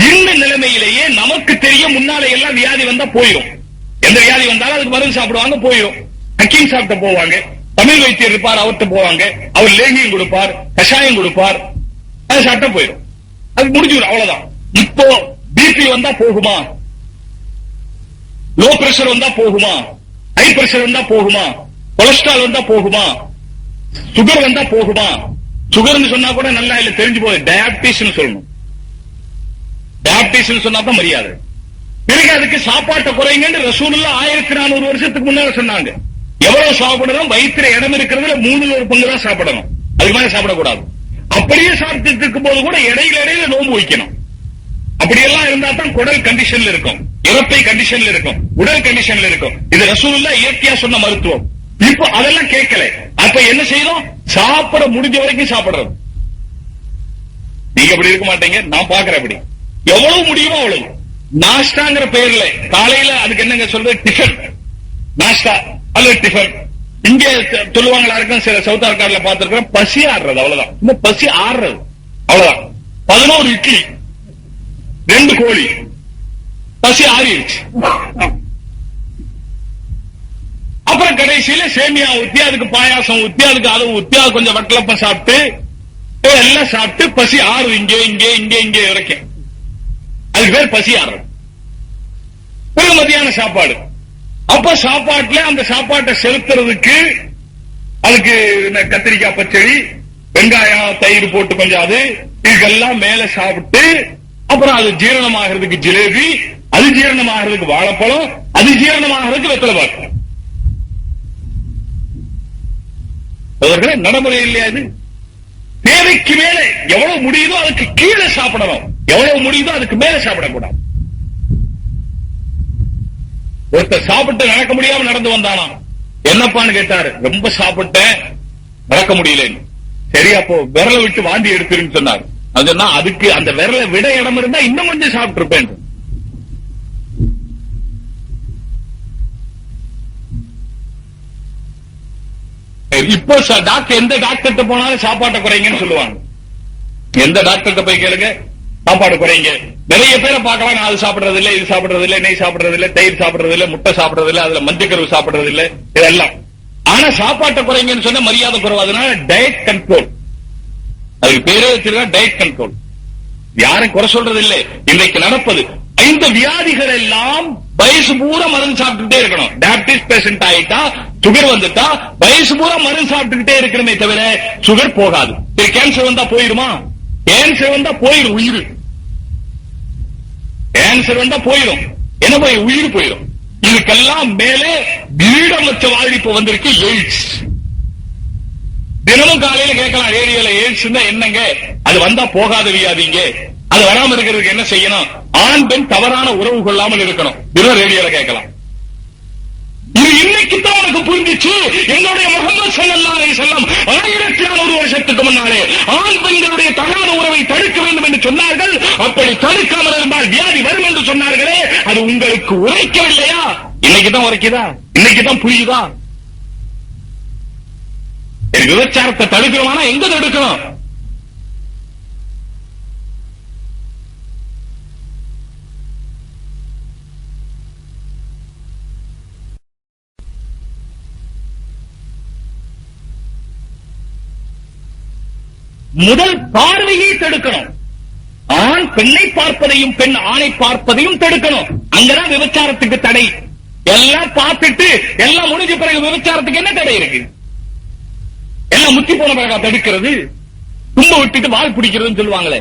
இந்த நிலைமையிலேயே நமக்கு தெரியும் முன்னால எல்லாம் வியாதி வந்தா போயிடும். எந்த வியாதி வந்தாலும் அதுக்கு மருந்து சாப்பிடுவாங்க, போயிடும். ஹக்கீம் சாப்பிட்ட போவாங்க, தமிழ் வைத்தியர் இருப்பார், அவர்கிட்ட போவாங்க, அவர் லேகியம் கொடுப்பார், கஷாயம் கொடுப்பார், அது சாப்பிட்டா போயிடும், அது முடிஞ்சிடும், அவ்வளவுதான். இப்போ பிபி வந்தா போகுமா, லோ பிரஷர் வந்தா போகுமா, ஹை பிரஷர் வந்தா போகுமா, கொலஸ்ட்ரால் வந்தா போகுமா, சுகர் வந்தா போகுமா? சுகர்னு சொன்னா கூட நல்லா இல்ல தெரிஞ்சு போகுது, டயபிட்டிஸ் சொல்லணும். டயபிட்டிஸ் சொன்னா தான் மரியாதை. பிறகு அதுக்கு சாப்பாட்டை குறைங்கன்னு ரசூலுல்லாஹ் 1400 வருஷத்துக்கு முன்னால சொன்னாங்க. எவ்வளவு சாப்பிடணும்? வயிற்றுல இடம் இருக்கிறதுல 3/4 தான் சாப்பிடணும், அதுக்கு மேல சாப்பிடக்கூடாது. அப்படியே சாப்பிட்டு இருக்கும் போது கூட இடையில நோன்பு வைக்கணும். அப்படியெல்லாம் இருந்தா தான் குடல் கண்டிஷன்ல இருக்கும், இறப்பை கண்டிஷன்ல இருக்கும், உடல் கண்டிஷன்ல இருக்கும். இது ரசூலுல்லாஹ் இயற்கையா சொன்ன மருத்துவம். இப்போ அதெல்லாம் கேட்கல. அப்ப என்ன செய்யணும்? சாப்பிட முடிஞ்ச வரைக்கும் சாப்பிடுறது. நீங்க அப்படி இருக்க மாட்டீங்க, நான் பாக்குறேன். அப்படி எவ்வளவு முடியுமோ அவ்வளவு. நாஸ்டாங்கிற பெயர்ல காலையில அதுக்கு என்னங்க சொல்றது? டிஃபன், நாஸ்டா அல்லது டிஃபன். இங்க சொல்லுவாங்களா இருக்கும், சில சவுத் ஆர்காட்ல பார்த்திருக்கிறேன், பசி ஆடுறது. அவ்வளவுதான், இன்னும் பசி ஆடுறது அவ்வளவுதான். 11 இட்லி 2 கோழி, பசி ஆறிடுச்சு. அப்புறம் கடைசியில சேமியா ஊத்தி, அதுக்கு பாயாசம் ஊத்தி, அதுக்கு அதை ஊத்தி, அது கொஞ்சம் வட்டலப்பம் சாப்பிட்டு எல்லாம் சாப்பிட்டு பசி ஆறு இங்கே இங்கே இங்கே இங்கே வரைக்கும். அதுக்கு பேர் பசி ஆடுறது. பிறகு மத்தியான சாப்பாடு. அப்ப சாப்பாட்டுல அந்த சாப்பாட்டை செலுத்துறதுக்கு அதுக்கு கத்திரிக்காய் பச்சடி, வெங்காயம், தயிர் போட்டு கொஞ்சம் அது இதுக்கெல்லாம் மேல சாப்பிட்டு, அப்புறம் அது ஜீரணமாகிறதுக்கு ஜிலேபி, அது ஜீரணமாகிறதுக்கு வாழைப்பழம், அது ஜீரணமாகிறதுக்கு வெத்தலை பாக்கு. அவர்களே நடைமுறை இல்லையா இது? தேவைக்கு மேல எவ்வளவு முடியுதோ அதுக்கு கீழே சாப்பிடணும், எவ்வளவு முடியுதோ அதுக்கு மேல சாப்பிடக்கூடாது. ஒருத்தர் சாப்பிட்டு நடக்க முடியாம நடந்து வந்தானா, என்னப்பான்னு கேட்டாரு. ரொம்ப சாப்பிட்டேன், நடக்க முடியல. சரி, அப்போ விரலை விட்டு வாந்தி எடுத்துருன்னு சொன்னார். அதுனா அதுக்கு அந்த விரலை விட இடம் இருந்தா இன்னும் கொஞ்சம் சாப்பிட்டு இருப்பேன். இப்போ டாக்டர் எந்த டாக்டர்கிட்ட போனாலும் சாப்பாட்டை குறைங்கன்னு சொல்லுவாங்க. எந்த டாக்டர்கிட்ட போய் கேளுங்க, சாப்பாடு குறைங்க. நிறைய பேரை பார்க்கலாம், நான் அது சாப்பிடுறது இல்ல, இது சாப்பிடுறது இல்ல, நெய் சாப்பிடுறது இல்ல, தயிர் சாப்பிடுறது இல்ல, முட்டை சாப்பிடுறது இல்ல, அதுல மஞ்சக்கருவு சாப்பிடுறது இல்ல, இதெல்லாம். ஆனா சாப்பாட்டை குறைங்கன்னு சொன்ன மரியாதை குறைவு. அதனால டயட் கண்ட்ரோல், அதுக்கு பேரே வச்சிருக்கா டயட் கண்ட்ரோல். யாரும் குறை சொல்றது இல்லை. இன்றைக்கு நடப்பது இந்த வியாதிகள் எல்லாம் வயசு பூரா மருந்து சாப்பிட்டுட்டே இருக்கணும். டயபிட்டிஸ் பேஷண்ட் ஆயிட்டா, சுகர் வந்துட்டா வயசு பூரா மருந்து சாப்பிட்டுக்கிட்டே இருக்கணுமே தவிர சுகர் போகாது. கேன்சர் வந்தா போயிருமா? கேன்சர் வந்தா போயிடும் உயிர். கேன்சர் வந்தா போயிடும், என்ன போய் உயிர் போயிடும். இதுக்கெல்லாம் மேலே வீடமற்ற வாழ்விப்பு வந்திருக்கு எய்ட்ஸ். தினமும் காலையில கேட்கலாம் ரேடியோல, எய்ட்ஸ் என்னங்க? அது வந்தா போகாத வியாதிங்க, அது வராம இருக்கிறதுக்கு என்ன செய்யணும்? ஆண் பெண் தவறான உறவு கொள்ளாமல் இருக்கணும். தினம் ரேடியோல கேட்கலாம். இது இன்னைக்கு தான் உனக்கு புரிஞ்சிச்சு. என்னுடைய முஹம்மது ஸல்லல்லாஹு அலைஹி வஸல்லம் 1400 வருஷத்துக்கு முன்னாலே ஆண் பெண்களுடைய தகாத உறவை தடுக்க வேண்டும் என்று சொன்னார்கள். அப்படி தடுக்காமல் இருந்தால் வியாதி வரும் என்று சொன்னார்களே, அது உங்களுக்கு உரைக்கவில்லையா? இன்னைக்கு தான் உரைக்குதா? இன்னைக்கு தான் புரியுதா? விபச்சாரத்தை தடுக்கிறோம்னா எங்க தடுக்கணும்? முதல் பார்வையை தடுக்கணும். ஆண் பெண்ணை பார்ப்பதையும் பெண் ஆணை பார்ப்பதையும் தடுக்கணும். அங்கதான் விபச்சாரத்துக்கு தடை. எல்லாம் பார்த்துட்டு எல்லாம் முடிஞ்ச பிறகு விபச்சாரத்துக்கு என்ன தடை இருக்கு? எல்லாம் முத்தி போன பிறகு தடுக்கிறது. தும்ப விட்டுட்டு வால் பிடிக்கிறதுன்னு சொல்லுவாங்களே,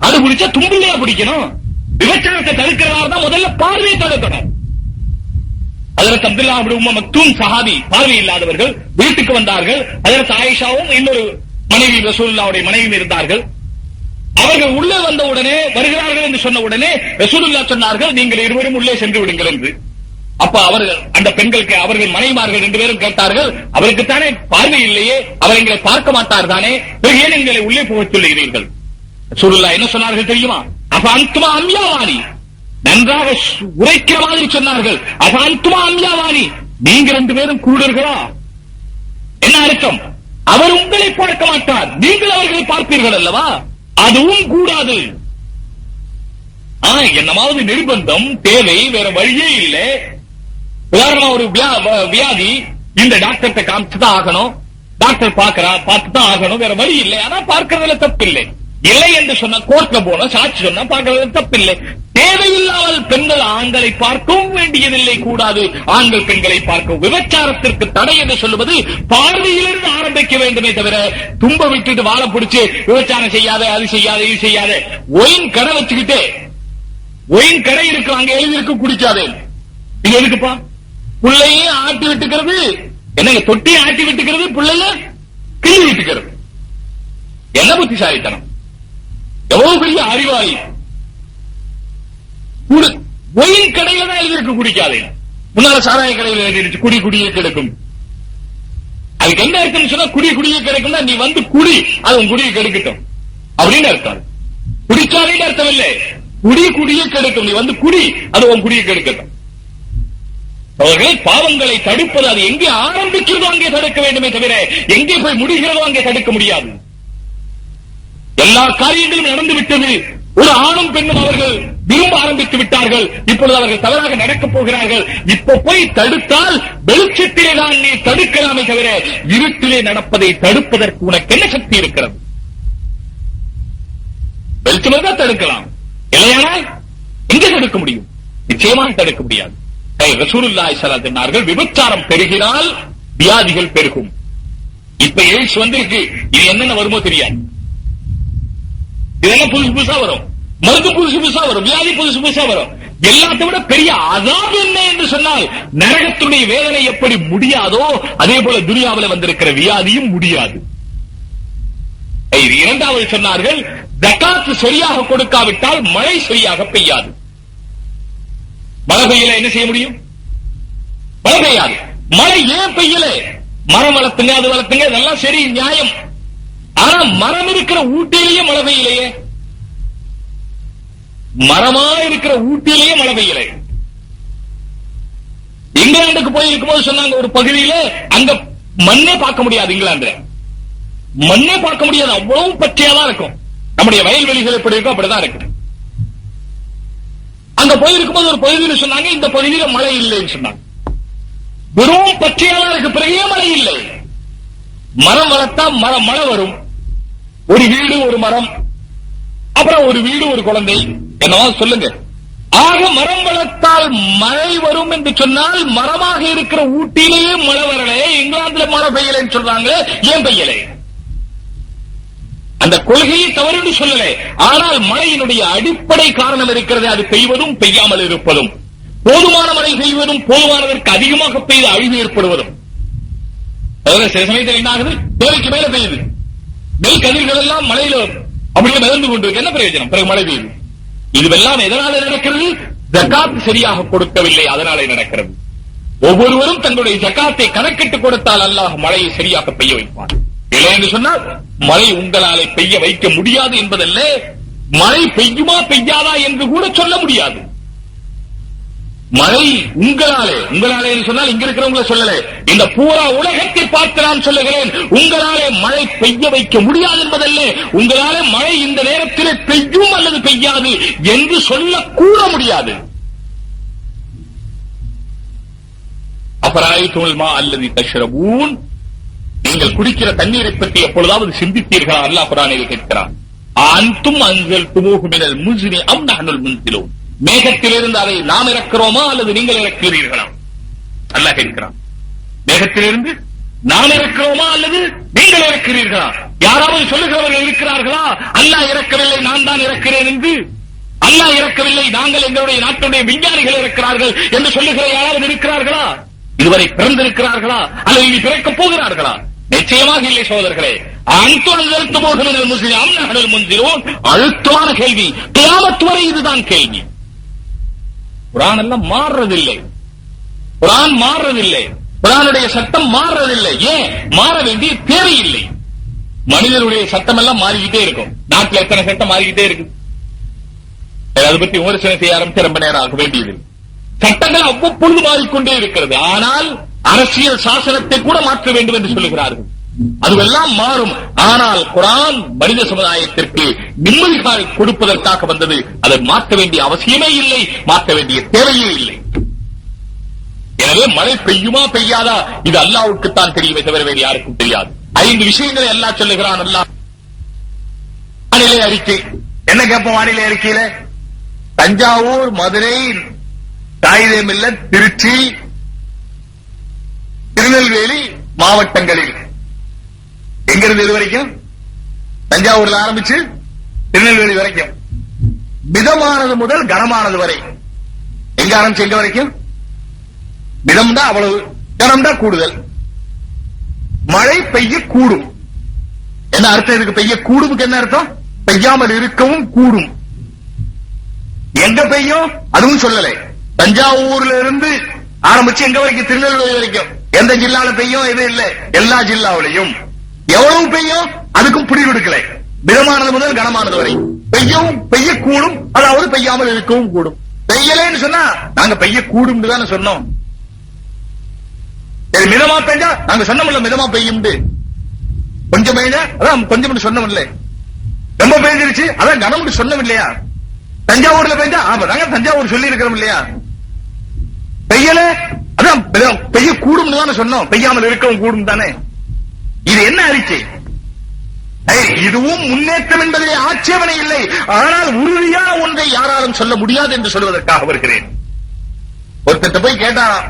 அது பிடிச்சா தும்பிள்ளையா பிடிக்கணும். விபச்சாரத்தை தடுக்கிறதா தான் முதல்ல பார்வையை தடுக்கணும். அதற்கு அப்துல்லா இப்னு உம்ம மக்தூம் சஹாபி பார்வை இல்லாதவர்கள் வீட்டுக்கு வந்தார்கள். அதற்கு ஆயிஷாவும் இன்னொரு மனைவி ரசூலுல்லாஹ்வுடைய மனைவி இருந்தார்கள். அவர்கள் உள்ளே வந்த உடனே வருகிறார்கள் என்று சொன்ன உடனே ரசூலுல்லாஹ் சொன்னார்கள், நீங்கள் இருவரும் உள்ளே சென்று விடுங்கள் என்று. அப்ப அவர்கள் அந்த பெண்களுக்கு அவர்கள் மனைவிமார்கள் 2 பேரும் கேட்டார்கள், அவருக்குத்தானே பார்வை இல்லையே, அவர் எங்களை பார்க்க மாட்டார் தானே, ஏன் எங்களை உள்ளே போகச் சொல்லுகிறீர்கள்? ரசூலுல்லாஹ் என்ன சொன்னார்கள் தெரியுமா? அப்ப அன்துமா அம்யாவானி, நன்றாக உரைக்கிற மாதிரி சொன்னார்கள். அப்ப அன்துமா அம்யாவானி, நீங்க 2 பேரும் குருடர்களா? என்ன அர்த்தம்? அவர் உங்களை பார்க்க மாட்டார், நீங்கள் அவர்களை பார்ப்பீர்கள் அல்லவா? அதுவும் கூடாது. என்னமாவது நிர்பந்தம் தேவை, வேற வழியே இல்லை. உதாரணமா ஒரு வியாதி, இந்த டாக்டர்கிட்ட காமிச்சுதான் ஆகணும், டாக்டர் பார்த்துதான் ஆகணும், வேற வழி இல்லை. ஆனா பார்க்கறதுல தப்பு இல்லை. இல்லை என்று சொன்ன கோர்ட்ல போன சாட்சி சொன்னா பார்க்கறது தப்பில்லை. தேவையில்லாமல் பெண்கள் ஆண்களை பார்க்கவும் வேண்டியதில்லை, கூடாது. ஆண்கள் பெண்களை பார்க்கவும். விபச்சாரத்திற்கு தடை என்று சொல்லுவது பார்வையிலிருந்து ஆரம்பிக்க வேண்டுமே தவிர தும்ப விட்டுட்டு வாழை பிடிச்சு விபச்சாரம் செய்யாத, அது செய்யாத, இது செய்யாத. ஒயின் கடை வச்சுக்கிட்டே ஒயின் கடை இருக்கு, அங்க எழுதி இருக்கு குடிக்காதே. இது எதுக்குப்பா? பிள்ளையும் ஆட்டி விட்டுக்கிறது, என்னங்க தொட்டியை ஆட்டி விட்டுக்கிறது, பிள்ளைய கிள்ளி விட்டுக்கிறது. என்ன புத்திசாலித்தனம்! எவ்வளவு பெரிய அறிவாளி! ஒயின் கடையில தான் எழுதிருக்கு குடிக்காதே. முன்னால சாராய கடையில் எழுதிருச்சு குடி குடியே கிடைக்கும். அதுக்கு என்ன இருக்குன்னு சொன்னா குடி குடியே கிடைக்கும்னா நீ வந்து குடி, அது உன் குடியை கெடுக்கட்டும் அப்படின்னு அர்த்தம். குடிக்காதேன்னு அர்த்தம் இல்லை, குடி குடியே கெடுக்கும். நீ வந்து குடி, அது உன் குடியை கெடுக்கட்டும். அவர்கள் பாவங்களை தடுப்பது அது எங்கே ஆரம்பிக்கிறதோ அங்கே தடுக்க வேண்டுமே தவிர எங்கே போய் முடிகிறதோ அங்கே தடுக்க முடியாது. எல்லா காரியங்களும் நடந்துவிட்டது. ஒரு ஆணும் பெண்ணும் அவர்கள் விரும்ப ஆரம்பித்து விட்டார்கள். இப்பொழுது அவர்கள் தவறாக நடக்கப் போகிறார்கள். இப்ப போய் தடுத்தால் வெளிச்சத்திலே தான் நீ தடுக்கலாமே தவிர இருட்டிலே நடப்பதை தடுப்பதற்கு உனக்கு என்ன சக்தி இருக்கிறது? வெளிச்சம் தான் தடுக்கலாம், இல்லையானால் எங்கே தடுக்க முடியும்? நிச்சயமாக தடுக்க முடியாது. ரசூலுல்லாஹி ஸல்லல்லாஹு அலைஹி வஸல்லம் விபச்சாரம் பெருகினால் வியாதிகள் பெருகும். இப்ப எய்ட்ஸ் வந்திருக்கு, இது என்னென்ன வருமோ தெரியாது. இதெல்லாம் புதுசு புதுசா வரும், மருந்து புதுசு புதுசா வரும், வியாதி புதுசு புதுசா வரும். எல்லாத்தை விட பெரிய அதாப் என்ன என்று சொன்னால் நரகத்துடைய வேதனை எப்படி முடியாதோ அதே போல துனியாவில் வந்திருக்கிற வியாதியும் முடியாது. இரண்டாவது சொன்னார்கள், ஜகாத் சரியாக கொடுக்காவிட்டால் மழை சரியாக பெய்யாது. மழை பெய்யல என்ன செய்ய முடியும்? மழை பெய்யாது. மழை ஏன் பெய்யல? மரம் வளர்த்துங்க, அது வளர்த்துங்க, இதெல்லாம் சரி நியாயம். ஆனா மரம் இருக்கிற ஊட்டியிலேயே மழை பெய்யலையே, மரமா இருக்கிற ஊட்டியிலேயே மழை பெய்யல. இங்கிலாந்துக்கு போய் இருக்கும்போது சொன்னாங்க ஒரு பகுதியில அங்க மண்ணே பார்க்க முடியாது. இங்கிலாந்து மண்ணே பார்க்க முடியாது, அவ்வளவு பச்சையாதான் இருக்கும். நம்முடைய வயல்வெளிகள் எப்படி இருக்கும் அப்படிதான் இருக்கு. அங்க போயிருக்கும்போது ஒரு பகுதியில் சொன்னாங்க இந்த பகுதியில மழை இல்லைன்னு சொன்னாங்க. வெறும் பச்சையாதான் இருக்கு, பிறகே மழை இல்லை. மரம் வளர்த்தா மழை வரும். ஒரு வீடு ஒரு மரம், அப்புறம் ஒரு வீடு ஒரு குழந்தை, என்னவா சொல்லுங்க. ஆக மரம் வளர்த்தால் மழை வரும் என்று சொன்னால் மரமாக இருக்கிற ஊட்டியிலேயே மழை வரல, இங்கிலாந்துல மழை பெய்யலைன்னு சொல்றாங்க. ஏன் பெய்யலை? அந்த கொள்கையை தவறு சொல்லல. ஆனால் மழையினுடைய அடிப்படை காரணம் இருக்கிறது, அது பெய்வதும் பெய்யாமல் இருப்பதும், போதுமான மழை பெய்வதும் போதுமானதற்கு அதிகமாக பெய்து அழிவு ஏற்படுவதும். சில சமயத்தில் என்ன ஆகுது, தேவைக்கு மேல பெய்யுது, நெல் கதிர்கள் எல்லாம் மழையில அப்படியே மிதந்து கொண்டிருக்கு, என்ன பிரயோஜனம்? பிறகு மழை பெய்யுது. இதுவெல்லாம் எதனால நடக்கிறது? ஜகாத் சரியாக கொடுக்கவில்லை, அதனாலே நடக்கிறது. ஒவ்வொருவரும் தங்களுடைய ஜகாத்தை கணக்கிட்டு கொடுத்தால் அல்லாஹ் மழையை சரியாக பெய்ய வைப்பார். இல்லை என்று சொன்னால் மழை உங்களாலே பெய்ய வைக்க முடியாது என்பதல்ல, மழை பெய்யுமா பெய்யாதா என்று கூட சொல்ல முடியாது. மழை உங்களாலே சொன்னால் இங்க இருக்கிறவங்கள சொல்லல, இந்த பூரா உலகத்தை பார்த்து நான் சொல்லுகிறேன். உங்களாலே மழை பெய்ய வைக்க முடியாது என்பதல்ல, உங்களாலே மழை இந்த நேரத்தில் பெய்யும் அல்லது பெய்யாது என்று சொல்லக்கூட முடியாது. அபராய்துல்மா அல்லது தஷ்ரபூன், நீங்கள் குடிக்கிற தண்ணீரை பற்றி எப்பொழுதாவது சிந்தித்தீர்களா? அல்லாஹ் குர்ஆனில் கேட்கிறான். அன்தும் அன்ஸல்துமூஹு மினல் முஸ்னி அம் நஹ்னுல் முன்ஸிலூன், மேகத்திலிருந்து அதை நாம் இறக்கிறோமா அல்லது நீங்கள் இறக்கிறீர்களா? அல்லாஹ் கேட்கிறான். மேகத்திலிருந்து நாம் இறக்கிறோமா அல்லது நீங்கள் இறக்கிறீர்களா? யாராவது சொல்லுகிறவர்கள் இருக்கிறார்களா அல்லாஹ் இறக்கவில்லை நான் தான் இறக்கிறேன் என்று? அல்லாஹ் இறக்கவில்லை, நாங்கள் எங்களுடைய நாட்டுடைய விஞ்ஞானிகள் இருக்கிறார்கள் என்று சொல்லுகிற யாராவது இருக்கிறார்களா? இதுவரை பிறந்திருக்கிறார்களா அல்லது இனி பிறக்கப் போகிறார்களா? நிச்சயமாக இல்லை சகோதரர்களே. அழுத்தமான கேள்வி, கியாமத் வரை இதுதான் கேள்வி. குர்ஆன் எல்லாம் மாறுறதில்லை, குர்ஆன் மாறுறதில்லை, குர்ஆனுடைய சட்டம் மாறுறதில்லை. ஏன் மாற வேண்டிய தேவையில்லை. மனிதனுடைய சட்டம் எல்லாம் மாறிக்கிட்டே இருக்கும். நாட்டில் எத்தனை சட்டம் மாறிக்கிட்டே இருக்கு, அதை பற்றி விமர்சனம் செய்ய ஆரம்பிச்சு ரொம்ப நேரம் ஆக வேண்டியது. சட்டங்கள் அவ்வப்பொழுது மாறிக்கொண்டே இருக்கிறது. ஆனால் அரசியல் சாசனத்தை கூட மாற்ற வேண்டும் என்று சொல்லுகிறார்கள். அதுவெல்லாம் மாறும். ஆனால் குர்ஆன் மனித சமுதாயத்திற்கு நிம்மதி கொடுப்பதற்காக வந்தது. அதை மாற்ற வேண்டிய அவசியமே இல்லை, மாற்ற வேண்டிய தேவையே இல்லை. எனவே மழை பெய்யுமா பெய்யாதா இது அல்லாஹ்வுக்குத்தான் தெரியுமே தவிர வேறு யாருக்கும் தெரியாது. 5 விஷயங்களை அல்லாஹ் சொல்லுகிறான். அல்லாஹ் வானிலை அறிக்கை என்ன கேட்போம்? வானிலை அறிக்கையில தஞ்சாவூர், மதுரை, தாய்தேமில்ல, திருச்சி, திருநெல்வேலி மாவட்டங்களில் எங்கிருந்து இது வரைக்கும்? தஞ்சாவூர்ல ஆரம்பிச்சு திருநெல்வேலி வரைக்கும் மிதமானது முதல் கனமானது வரை. எங்க ஆரம்பிச்சு எங்க வரைக்கும்? மிதம் தான் அவ்வளவு, கனம் தான் கூடுதல். மழை பெய்ய கூடும். என்ன அர்த்தம் இதுக்கு? பெய்ய கூடும் என்ன அர்த்தம்? பெய்யாமல் இருக்கவும் கூடும். எங்க பெய்யும் அதுவும் சொல்லலை. தஞ்சாவூர்ல இருந்து ஆரம்பிச்சு எங்க வரைக்கும்? திருநெல்வேலி வரைக்கும். எந்த ஜில்லால பெய்யும்? எது இல்ல, எல்லா ஜில்லாவிலையும். எவ்வளவு பெய்யும் அதுக்கும் புடி கொடுக்கல. மிதமானது முதல் கனமானது வரை பெய்யவும் பெய்யக்கூடும், அதாவது பெய்யாமல் இருக்கவும் கூடும். பெய்யலன்னு சொன்னா நாங்க பெய்ய கூடும் தானே சொன்னோம். மிதமா பெய்ஞ்சா நாங்க சொன்னோம்ல மிதமா பெய்யும். கொஞ்சம் பெய்ஞ்சா அதான் கொஞ்சம் சொன்னோம் இல்ல. ரொம்ப பெய்ஞ்சிருச்சு அதான் கனம் சொன்னோம் இல்லையா? தஞ்சாவூர்ல பெய்ஞ்சா ஆமா நாங்க தஞ்சாவூர் சொல்லி இருக்கிறோம் இல்லையா? பெய்யல அதான் பெய்ய கூடும் தானே சொன்னோம், பெய்யாமல் இருக்கவும் கூடும் தானே. இது என்ன அறிக்கை? இதுவும் முன்னேற்றம் என்பதிலே ஆட்சேபனை இல்லை. ஆனால் உறுதியான ஒன்றை யாராலும் சொல்ல முடியாது என்று சொல்வதற்காக வருகிறேன். ஒருத்தட்ட போய் கேட்டாராம்,